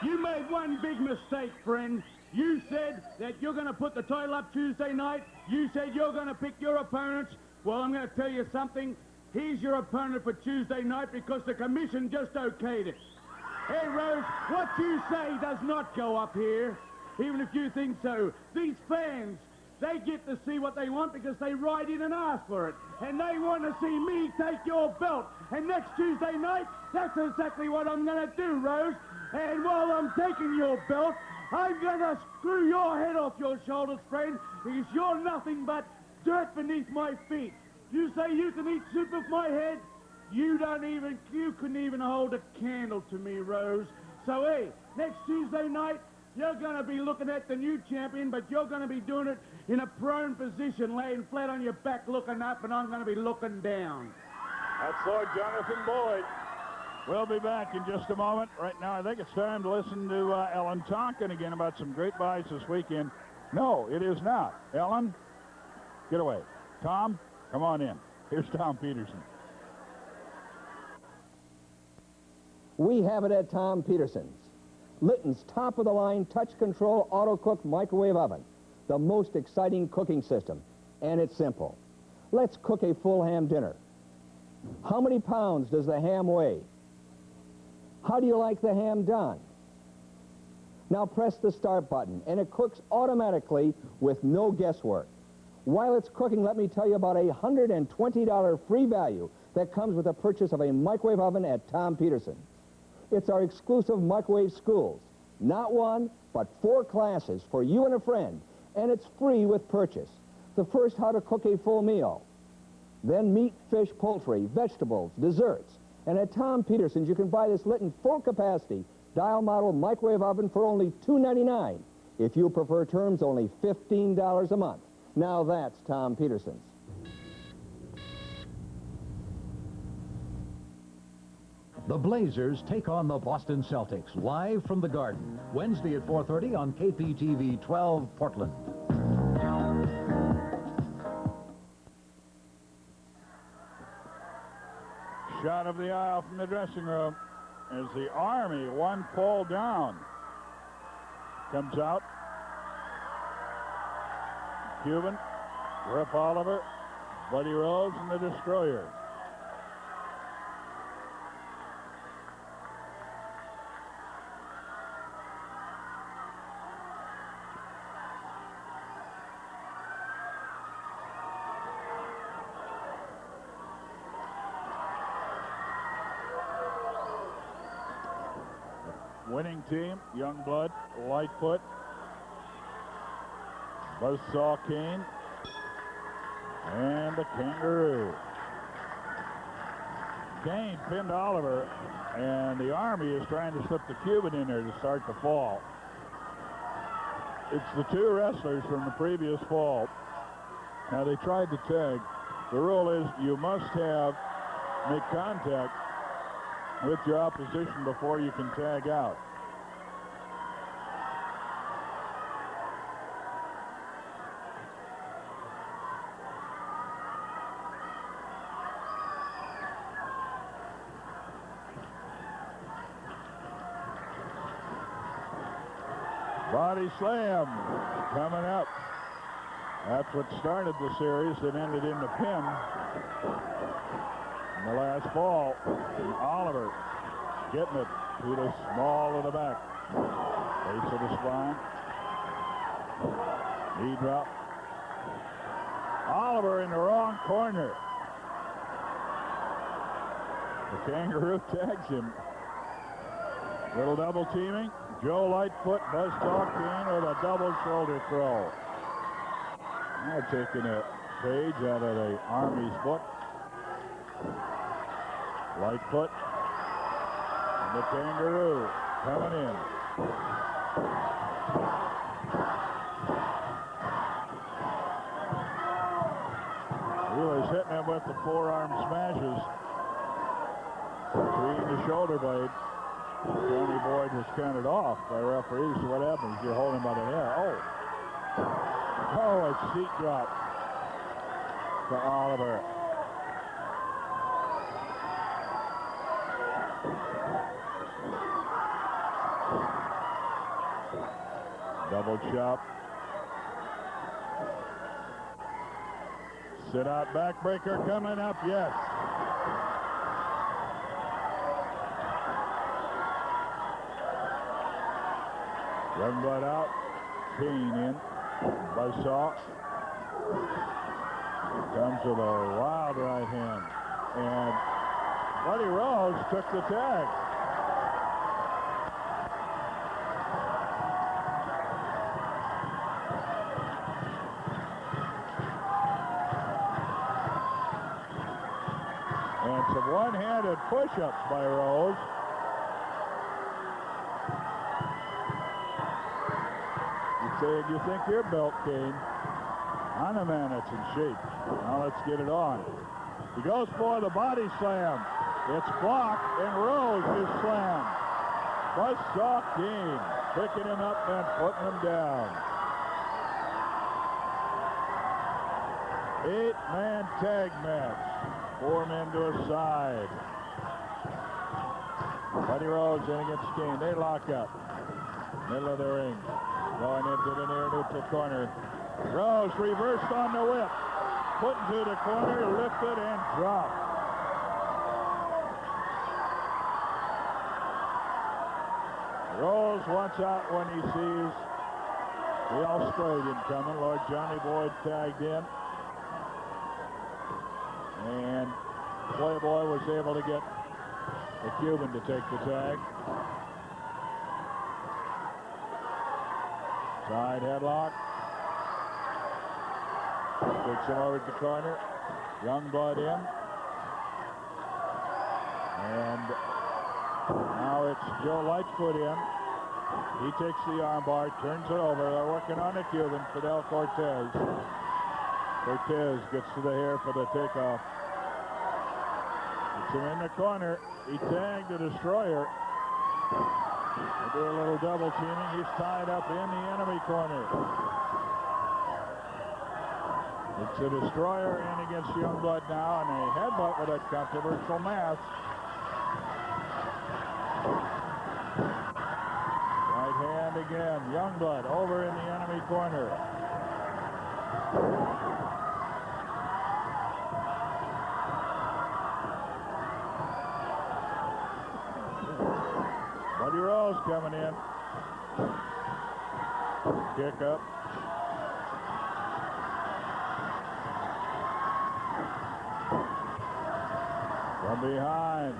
you made one big mistake, friend. You said that you're going to put the title up Tuesday night. You said you're going to pick your opponents. Well, I'm going to tell you something. He's your opponent for Tuesday night because the commission just okayed it. Hey, Rose, what you say does not go up here, even if you think so. These fans, they get to see what they want because they write in and ask for it. And they want to see me take your belt. And next Tuesday night, that's exactly what I'm going to do, Rose. And while I'm taking your belt, I'm going to screw your head off your shoulders, friend, because you're nothing but dirt beneath my feet. You say you can eat soup off my head? You couldn't even hold a candle to me, Rose. So, hey, next Tuesday night, you're going to be looking at the new champion, but you're going to be doing it in a prone position, laying flat on your back, looking up, and I'm going to be looking down. That's Lord Jonathan Boyd. We'll be back in just a moment. Right now, I think it's time to listen to Ellen Tonkin again about some great buys this weekend. No, it is not. Ellen, get away. Tom, come on in. Here's Tom Peterson. We have it at Tom Peterson's. Litton's top-of-the-line touch-control auto-cook microwave oven. The most exciting cooking system. And it's simple. Let's cook a full ham dinner. How many pounds does the ham weigh? How do you like the ham done? Now press the start button, and it cooks automatically with no guesswork. While it's cooking, let me tell you about a $120 free value that comes with the purchase of a microwave oven at Tom Peterson. It's our exclusive microwave schools. Not one, but 4 classes for you and a friend, and it's free with purchase. The first, how to cook a full meal. Then meat, fish, poultry, vegetables, desserts. And at Tom Peterson's, you can buy this Litton full-capacity dial model microwave oven for only $2.99. If you prefer terms, only $15 a month. Now that's Tom Peterson's. The Blazers take on the Boston Celtics live from the Garden, Wednesday at 4:30 on KPTV 12 Portland. Shot of the aisle from the dressing room as the Army, one fall down, comes out. Cuban, Rip Oliver, Buddy Rose, and the Destroyer. Winning team, Youngblood, Lightfoot, Buzzsaw Kane, and the Kangaroo. Kane pinned Oliver, and the Army is trying to slip the Cuban in there to start the fall. It's the 2 wrestlers from the previous fall. Now, they tried to tag. The rule is you must make contact with your opposition before you can tag out. Body slam coming up. That's what started the series that ended in the pin. In the last fall, Oliver getting it to the small of the back. Base of the spine. Knee drop. Oliver in the wrong corner. The Kangaroo tags him. Little double teaming. Joe Lightfoot, Buzzsaw Kane with a double shoulder throw. Now taking a page out of the Army's book. Lightfoot and the Kangaroo coming in. Wheeler's hitting him with the forearm smashes between the shoulder blades. Tony Boyd was counted off by referees. So what happens? You hold him by the hair. Oh, a seat drop to Oliver. Double chop. Sit out backbreaker coming up, yes. Youngblood out, Kane in, Buzzsaw. Comes with a wild right hand. And Buddy Rose took the tag. And some one-handed push-ups by Rose. You think you're built, Kane. On a man that's in shape. Now let's get it on. He goes for the body slam. It's blocked, and Rose is slammed. Buzzsaw King picking him up and putting him down. 8-man tag match. 4 men to a side. Buddy Rose in against King. They lock up. Middle of the ring. Going into the near neutral corner. Rose reversed on the whip. Put into the corner, lifted and dropped. Rose wants out when he sees the Australian coming. Lord Johnny Boyd tagged in. And Playboy was able to get the Cuban to take the tag. Side headlock. Takes him over to the corner. Youngblood in. And now it's Joe Lightfoot in. He takes the armbar, turns it over. They're working on the Cuban, Fidel Cortez. Cortez gets to the hair for the takeoff. Gets him in the corner. He tagged the Destroyer. They do a little double teaming. He's tied up in the enemy corner. It's a Destroyer in against Youngblood now, and a headbutt with a controversial mask. Right hand again. Youngblood over in the enemy corner. Buddy Rose coming in. Kick up. From behind.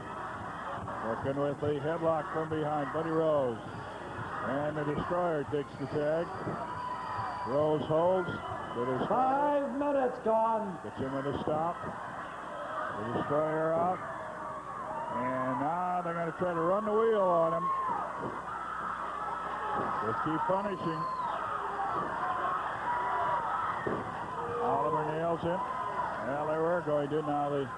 Working with the headlock from behind. Buddy Rose. And the Destroyer takes the tag. Rose holds. The Destroyer. 5 minutes gone. Gets him with a stop. The Destroyer out. And now they're going to try to run the wheel on him. Just keep punishing. Oliver nails him. Well, they were going to. Now the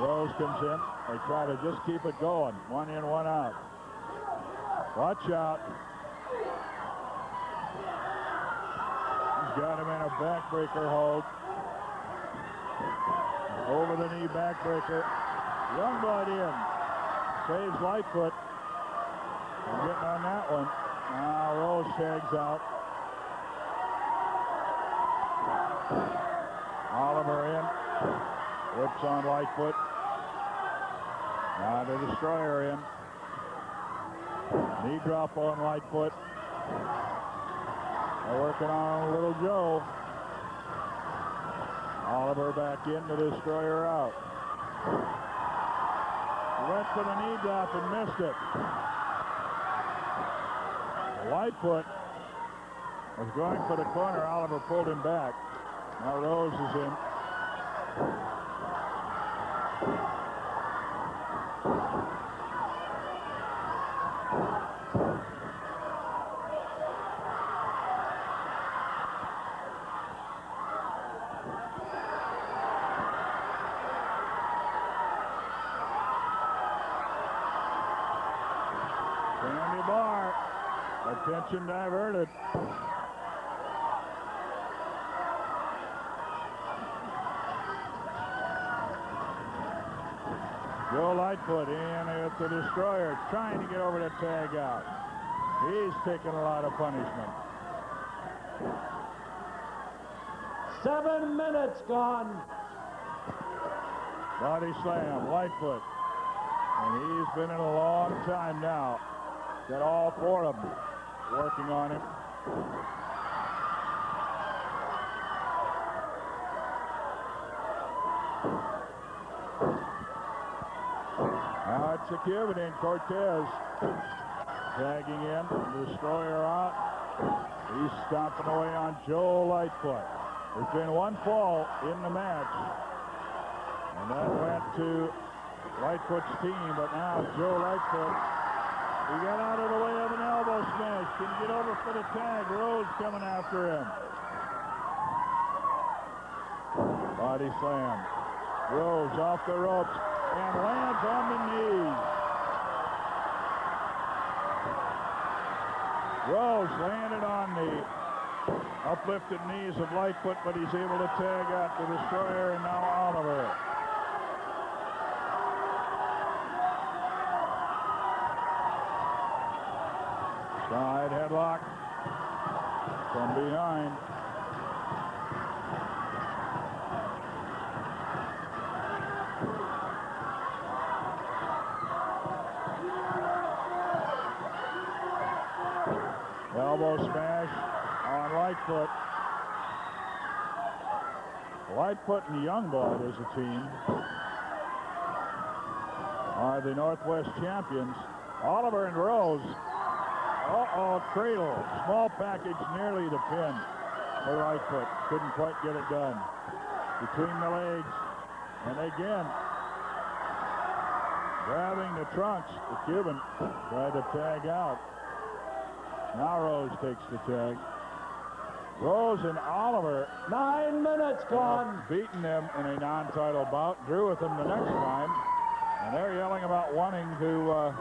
Rose comes in. They try to just keep it going. 1 in, 1 out. Watch out. He's got him in a backbreaker hold. Over the knee backbreaker. Youngblood in. Saves Lightfoot. I'm getting on that one. Now Rose tags out. Oliver in. Whips on Lightfoot. Now the Destroyer in. Knee drop on Lightfoot. They're working on Little Joe. Oliver back in, the Destroyer out. He went for the knee drop and missed it. Lightfoot was going for the corner. Oliver pulled him back. Now Rose is in. Attention diverted. Joe Lightfoot in at the Destroyer, trying to get over the tag out. He's taking a lot of punishment. 7 minutes gone. Body slam, Lightfoot. And he's been in a long time now. Got all 4 of them working on him. Now it's the Cuban in. Cortez tagging in. The Destroyer out. He's stomping away on Joe Lightfoot. There's been 1 fall in the match. And that went to Lightfoot's team, but now Joe Lightfoot, he got out of the way of an elbow smash. Can he get over for the tag? Rose coming after him. Body slam. Rose off the ropes. and lands on the knees. Rose landed on the uplifted knees of Lightfoot, but he's able to tag out the Destroyer, and now Oliver. Side headlock from behind. Elbow smash on Lightfoot. Lightfoot and Youngblood as a team are the Northwest champions. Oliver and Rose. Uh-oh, cradle. Small package, nearly the pin for Lightfoot. Couldn't quite get it done. Between the legs. And again, grabbing the trunks. The Cuban tried to tag out. Now Rose takes the tag. Rose and Oliver. 9 minutes gone. Beaten them in a non-title bout. Drew with them the next time. And they're yelling about wanting a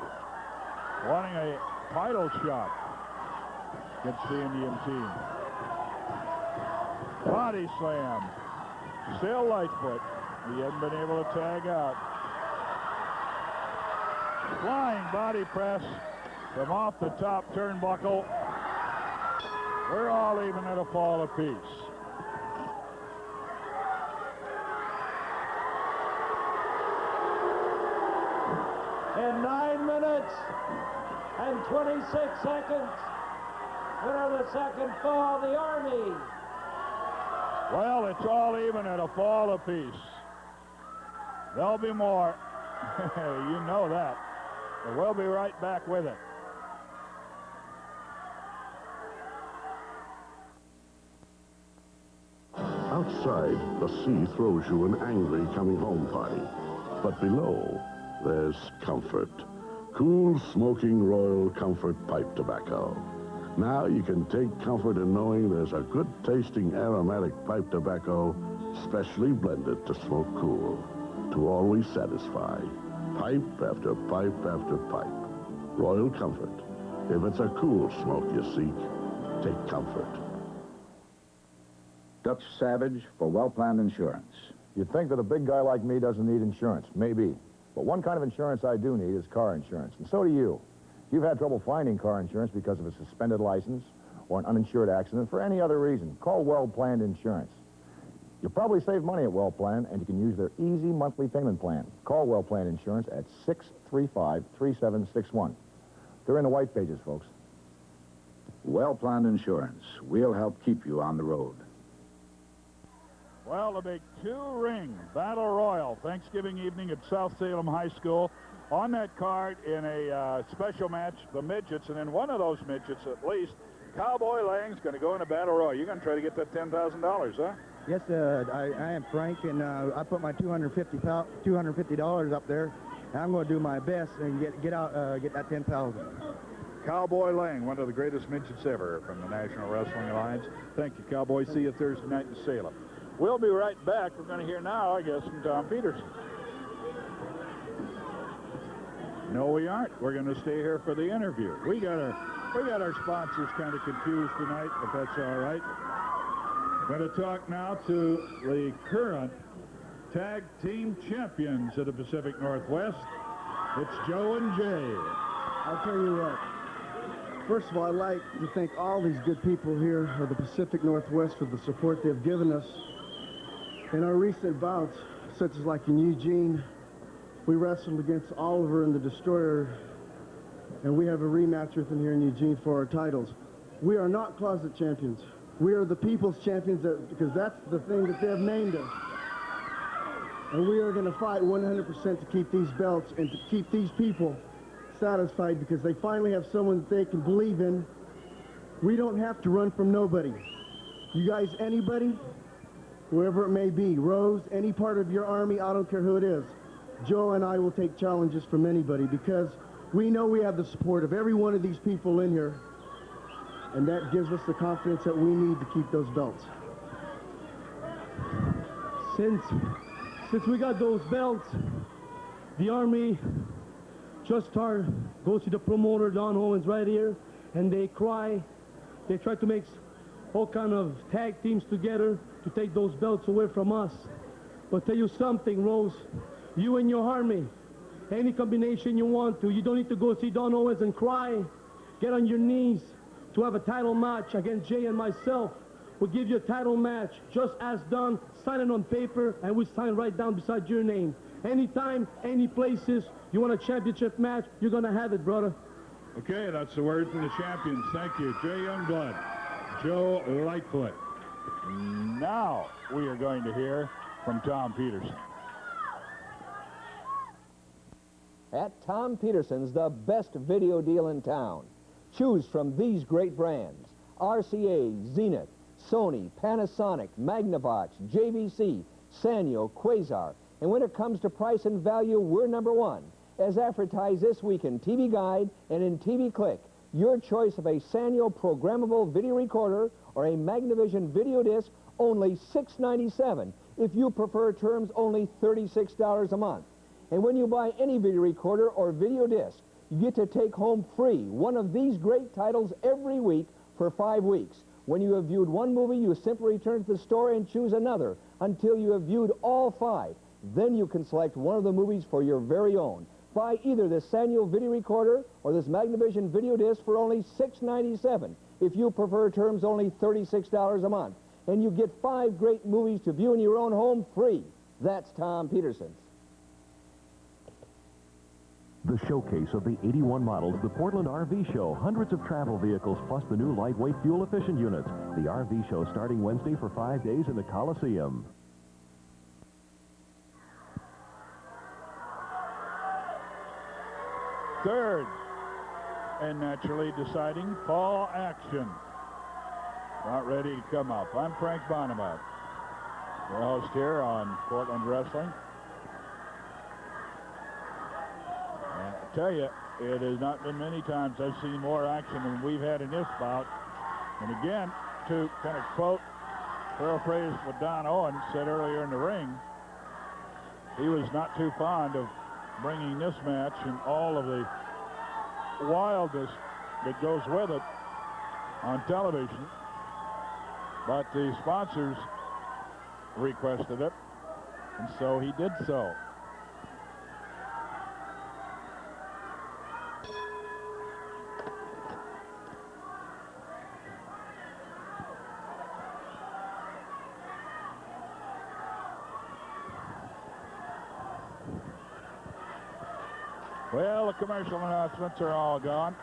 title shot against the Indian team. Body slam. Still Lightfoot. He hasn't been able to tag out. Flying body press from off the top turnbuckle. We're all even at a fall apiece. In 9 minutes and 26 seconds, winner of the second fall, the Army. Well, it's all even at a fall apiece. There'll be more. You know that. But we'll be right back with it. Outside, the sea throws you an angry coming home party. But below, there's comfort. Cool, smoking Royal Comfort pipe tobacco. Now you can take comfort in knowing there's a good-tasting aromatic pipe tobacco specially blended to smoke cool, to always satisfy. Pipe after pipe after pipe. Royal Comfort. If it's a cool smoke you seek, take comfort. Dutch Savage for Well-Planned Insurance. You'd think that a big guy like me doesn't need insurance. Maybe. But one kind of insurance I do need is car insurance. And so do you. If you've had trouble finding car insurance because of a suspended license or an uninsured accident for any other reason, call Well-Planned Insurance. You'll probably save money at Well-Planned, and you can use their easy monthly payment plan. Call Well-Planned Insurance at 635-3761. They're in the white pages, folks. Well-Planned Insurance. We'll help keep you on the road. Well, the big two-ring Battle Royal Thanksgiving evening at South Salem High School. On that card in a special match, the midgets, and then one of those midgets at least, Cowboy Lang's going to go in a Battle Royal. You're going to try to get that $10,000, huh? Yes, I am Frank, and I put my $250 up there, and I'm going to do my best and get that $10,000. Cowboy Lang, one of the greatest midgets ever from the National Wrestling Alliance. Thank you, Cowboy. See you Thursday night in Salem. We'll be right back. We're going to hear now, I guess, from Tom Peterson. No, we aren't. We're going to stay here for the interview. We got our sponsors kind of confused tonight, but that's all right. Going to talk now to the current tag team champions of the Pacific Northwest. It's Joe and Jay. I'll tell you what. First of all, I'd like to thank all these good people here of the Pacific Northwest for the support they've given us. In our recent bouts, such as like in Eugene, we wrestled against Oliver and the Destroyer, and we have a rematch with them here in Eugene for our titles. We are not closet champions. We are the people's champions because that's the thing that they have named us. And we are going to fight 100% to keep these belts and to keep these people satisfied because they finally have someone that they can believe in. We don't have to run from nobody. You guys, anybody, whoever it may be, Rose, any part of your army, I don't care who it is, Joe and I will take challenges from anybody because we know we have the support of every one of these people in here, and that gives us the confidence that we need to keep those belts. Since we got those belts, The Army just started, go to the promoter, Don Owens, right here, and they cry. They try to make all kind of tag teams together to take those belts away from us. But tell you something, Rose, you and your Army, any combination you want to, you don't need to go see Don Owens and cry. Get on your knees to have a title match against Jay and myself. We'll give you a title match, just as done, sign it on paper, and we sign right down beside your name. Anytime, any places, you want a championship match, you're gonna have it, brother. Okay, that's the word from the champions. Thank you, Jay Youngblood, Joe Lightfoot. Now we are going to hear from Tom Peterson. At Tom Peterson's, the best video deal in town. Choose from these great brands: RCA, Zenith, Sony, Panasonic, Magnavox, JVC, Sanyo, Quasar. And when it comes to price and value, we're number one. As advertised this week in TV Guide and in TV Click, your choice of a Sanyo programmable video recorder or a Magnavox video disc, only $6.97. If you prefer terms, only $36 a month. And when you buy any video recorder or video disc, you get to take home free one of these great titles every week for 5 weeks. When you have viewed one movie, you simply return to the store and choose another until you have viewed all 5. Then you can select one of the movies for your very own. Buy either this Sanyo video recorder or this Magnavox video disc for only $6.97. If you prefer terms, only $36 a month. And you get 5 great movies to view in your own home free. That's Tom Peterson's. The showcase of the 81 models, the Portland RV Show. Hundreds of travel vehicles plus the new lightweight fuel-efficient units. The RV Show starting Wednesday for 5 days in the Coliseum. Third, and naturally deciding fall action. Not ready to come up. I'm Frank Bonnemuth, your host here on Portland Wrestling. And I tell you, it has not been many times I've seen more action than we've had in this bout. And again, to kind of quote, paraphrase what Don Owens said earlier in the ring, he was not too fond of bringing this match and all of the wildness that goes with it on television. But the sponsors requested it, and so he did so. Well, the commercial announcements are all gone.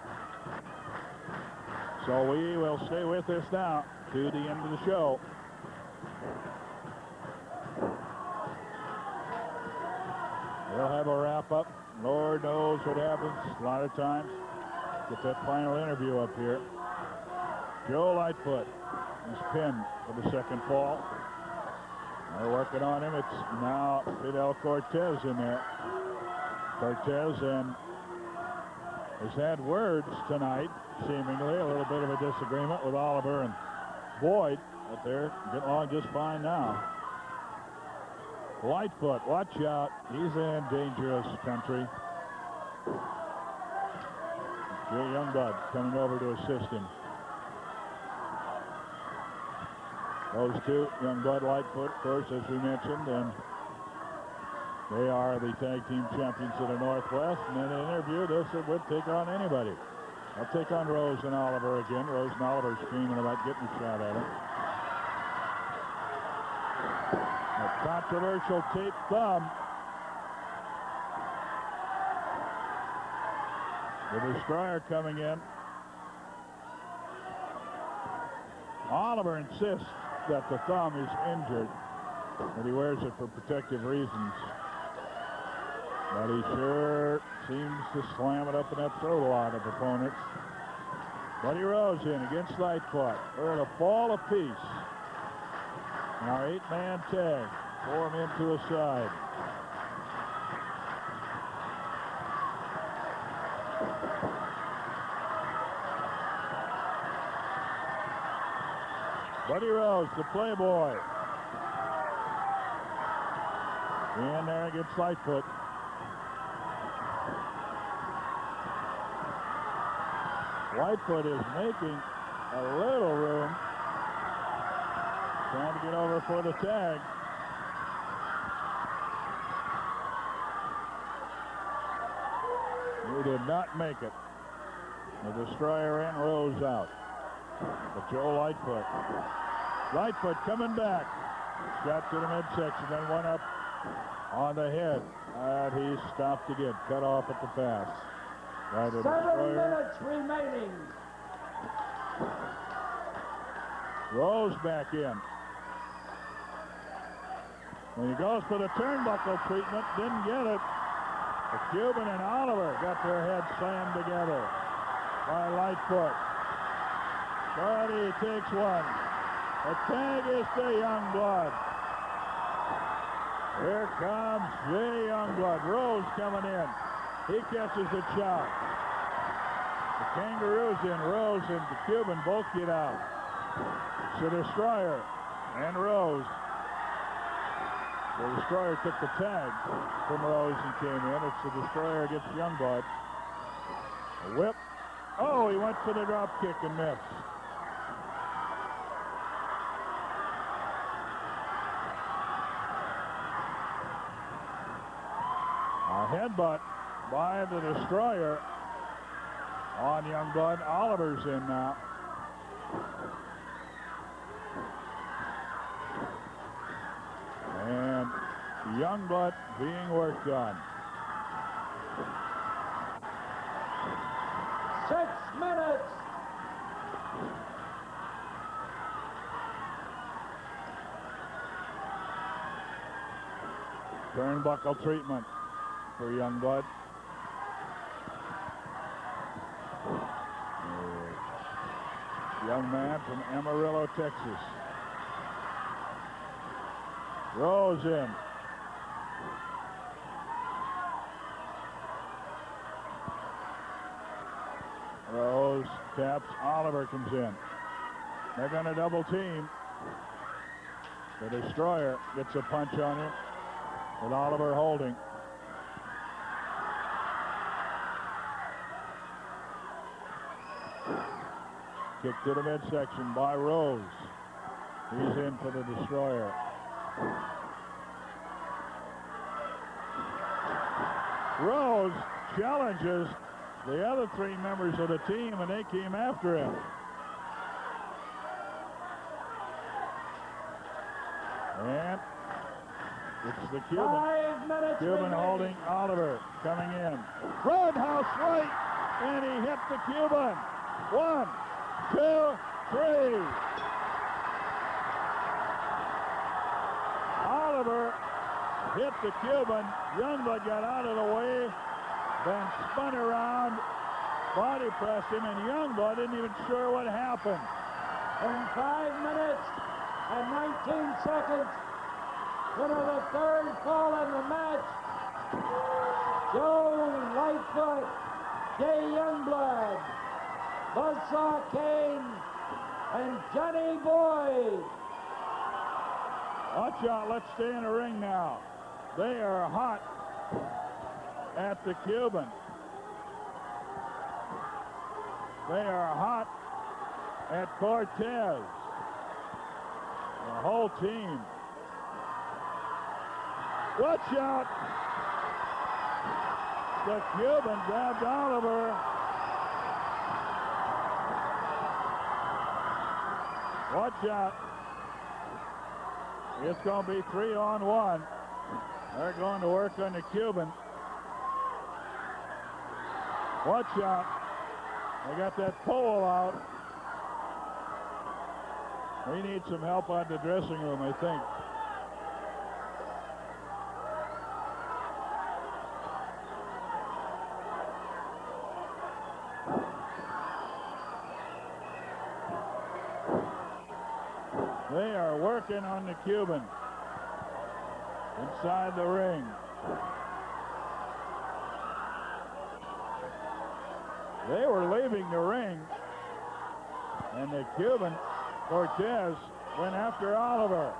So we will stay with this now to the end of the show. We'll have a wrap-up. Lord knows what happens a lot of times. Get that final interview up here. Joe Lightfoot is pinned for the second fall. They're working on him. It's now Fidel Cortez in there. Cortez has had words tonight, seemingly a little bit of a disagreement with Oliver and Boyd, but they're getting along just fine now. Lightfoot, watch out. He's in dangerous country. Jay Youngblood coming over to assist him. Those two, Youngblood, Lightfoot, of course, as we mentioned, and they are the tag team champions of the Northwest. And in an interview, this would take on anybody. I'll take on Rose and Oliver again. Rose and Oliver screaming about getting a shot at him. A controversial taped thumb. The Destroyer coming in. Oliver insists that the thumb is injured, that he wears it for protective reasons. But he sure seems to slam it up in that throat a lot of opponents. Buddy Rose in against Lightfoot. We're at a fall apiece. And our 8-man tag. 4 men to a side. Buddy Rose, the Playboy. In there against Lightfoot. Lightfoot is making a little room. Trying to get over for the tag. He did not make it. The Destroyer in, Rose out. But Joe Lightfoot. Lightfoot coming back. Shot to the midsection, then one up on the head. And he stopped again. Cut off at the pass. Right at 7 minutes remaining. Rose back in. When he goes for the turnbuckle treatment, didn't get it. The Cuban and Oliver got their heads slammed together by Lightfoot. But he takes one. The tag is to Youngblood. Here comes Jay Youngblood. Rose coming in. He catches the chop. The Kangaroo's in. Rose and the Cuban both get out. It's the Destroyer and Rose. The Destroyer took the tag from Rose and came in. It's the Destroyer against Youngblood. A whip. Oh, he went for the drop kick and missed. A headbutt by the Destroyer on Youngblood. Oliver's in now. And Youngblood being worked on. 6 minutes. Turnbuckle treatment for Youngblood. Young man from Amarillo, Texas. Rose in. Rose taps. Oliver comes in. They're going to double team. The Destroyer gets a punch on him with Oliver holding. Kick to the midsection by Rose. He's in for the Destroyer. Rose challenges the other three members of the team, and they came after him. And it's the Cuban. 5 minutes Cuban remaining. holding Oliver, coming in. Roundhouse right, and he hit the Cuban. 1, 2, 3. Oliver hit the Cuban. Youngblood got out of the way, then spun around, body pressed him, and Youngblood isn't even sure what happened. In 5 minutes and 19 seconds, into the third fall in the match, Joe Lightfoot, Jay Youngblood, Buzzsaw Kane, and Johnny Boyd. Watch out, let's stay in the ring now. They are hot at the Cuban. They are hot at Cortez. The whole team. Watch out. The Cuban grabbed Oliver. Watch out. It's going to be 3-on-1. They're going to work on the Cuban. Watch out. They got that pole out. We need some help on the dressing room, I think. They are working on the Cuban inside the ring. They were leaving the ring, and the Cuban, Cortez, went after Oliver.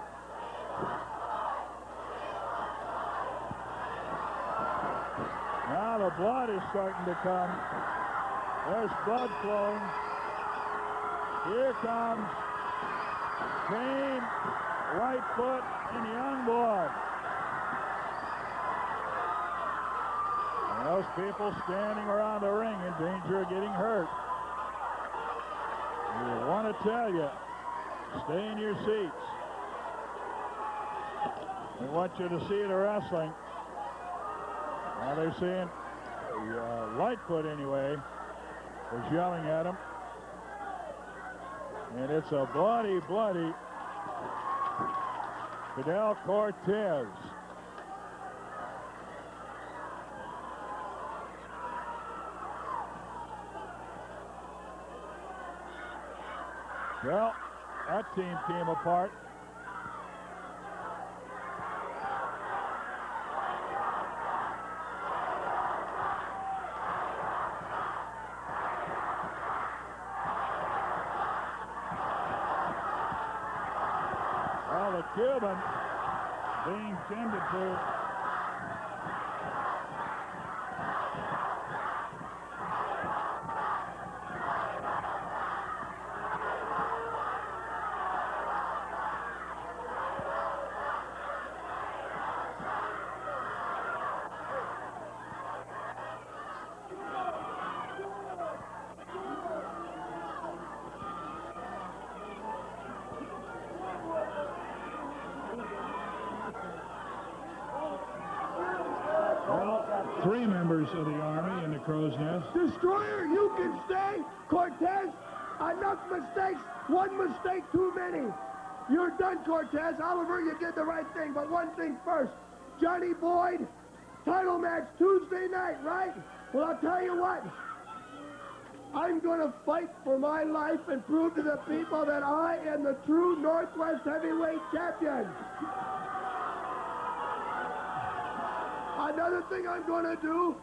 Now the blood is starting to come. There's blood flowing. Here comes Kane, Lightfoot, and Youngblood. And those people standing around the ring in danger of getting hurt. We want to tell you, stay in your seats. We want you to see the wrestling. Now they're saying, Lightfoot anyway, was yelling at him. And it's a bloody Fidel Cortez. Well, that team came apart. Well, the Cuban being tended to. Three members of the Army in the crow's nest. Destroyer, you can stay. Cortez, enough mistakes. One mistake too many. You're done, Cortez. Oliver, you did the right thing. But one thing first. Johnny Boyd, title match Tuesday night, right? Well, I'll tell you what. I'm going to fight for my life and prove to the people that I am the true Northwest heavyweight champion. Another thing I'm going to do,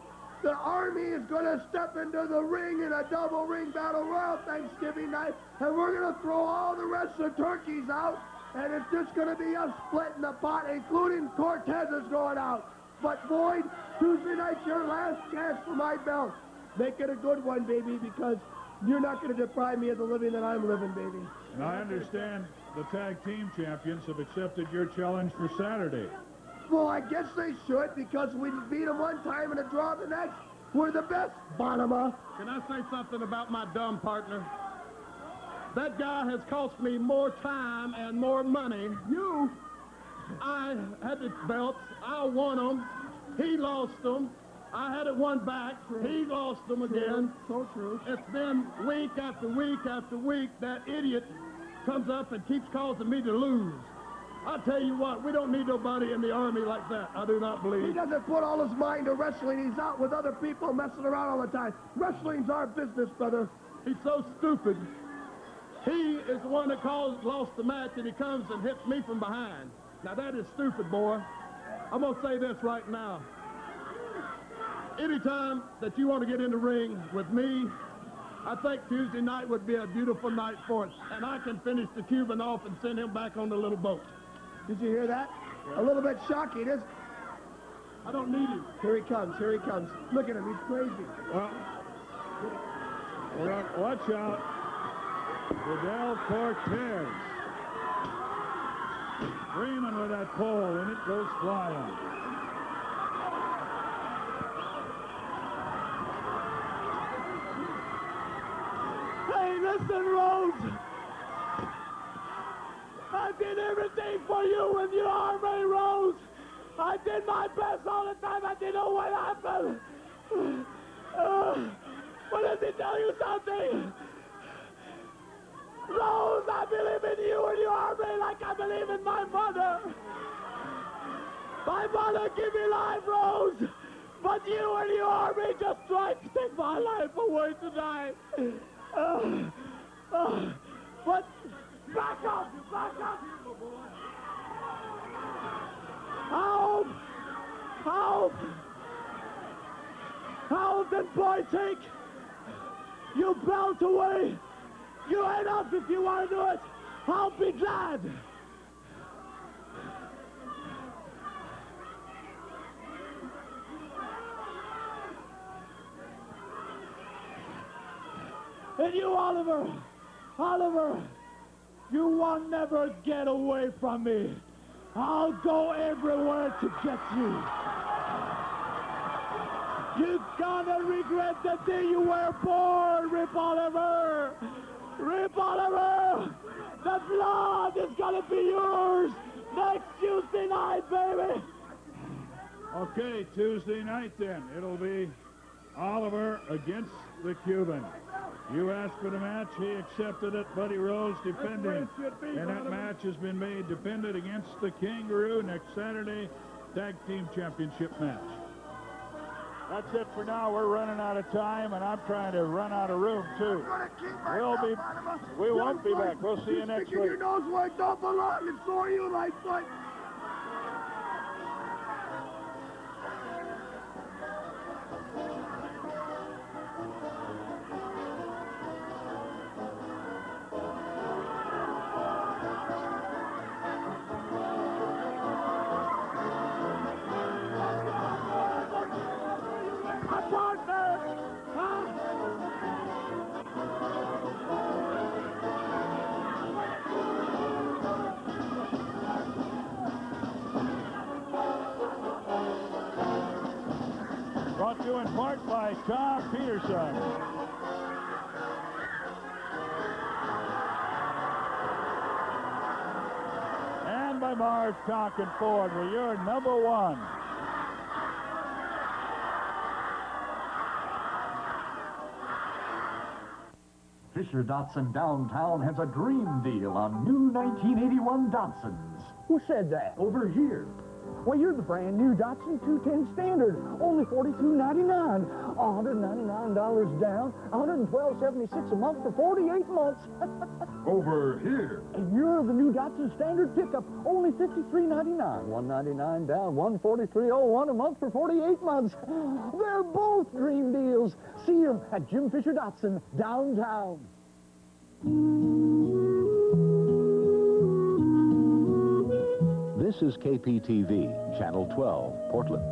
the Army is going to step into the ring in a double ring battle royal Thanksgiving night, and we're going to throw all the rest of the turkeys out, and it's just going to be us splitting the pot, including Cortez's going out. But Boyd, Tuesday night's your last chance for my belt. Make it a good one, baby, because you're not going to deprive me of the living that I'm living, baby. And I understand the tag team champions have accepted your challenge for Saturday. Well, I guess they should, because we beat them one time and a draw the next. We're the best, Bonema. Can I say something about my dumb partner? That guy has cost me more time and more money. You? I had the belts. I won them. He lost them. I had it won back. True. He lost them again. So true. It's been week after week after week. That idiot comes up and keeps causing me to lose. I'll tell you what, we don't need nobody in the Army like that. I do not believe. He doesn't put all his mind to wrestling. He's out with other people messing around all the time. Wrestling's our business, brother. He's so stupid. He is the one that lost the match, and he comes and hits me from behind. Now, that is stupid, boy. I'm going to say this right now. Anytime that you want to get in the ring with me, I think Tuesday night would be a beautiful night for us, and I can finish the Cuban off and send him back on the little boat. Did you hear that? A little bit shocking, isn't it? I don't need him. Here he comes. Here he comes. Look at him. He's crazy. Well, watch out. Fidel Cortez. Freeman with that pole, and it goes flying. Hey, listen, Rose. I did everything for you with your Army, Rose. I did my best all the time. I didn't know what happened. But let me tell you something. Rose, I believe in you and your Army like I believe in my mother. My mother gave me life, Rose. But you and your Army just tried to take my life away tonight. But back up, back up. How did boy take your belt away? You ain't up if you want to do it. I'll be glad. And you, Oliver, you will never get away from me. I'll go everywhere to get you. You're gonna regret the day you were born, Rip Oliver. Rip Oliver, the blood is gonna be yours next Tuesday night, baby. Okay, Tuesday night then. It'll be Oliver against the Cuban. You asked for the match, he accepted it. Buddy Rose defending. And that match has been made defended against the Kangaroo next Saturday, Tag Team Championship match. That's it for now. We're running out of time, and I'm trying to run out of room, too. We won't be back. We'll see you next week. Your nose where it don't belong, and so are you, Lightfoot. Brought to you in part by Tom Peterson. And by Marv Tonkin Ford, where you're number one. Fisher Datsun downtown has a dream deal on new 1981 Datsuns. Who said that? Over here. Well, you're the brand new Datsun 210 Standard. Only $42.99. $199 down, $112.76 a month for 48 months. Over here. And you're the new Datsun Standard pickup. Only $53.99. $199 down, $143.01 a month for 48 months. They're both dream deals. See you at Jim Fisher Datsun downtown. This is KPTV, Channel 12, Portland.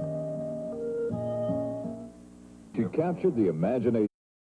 To capture the imagination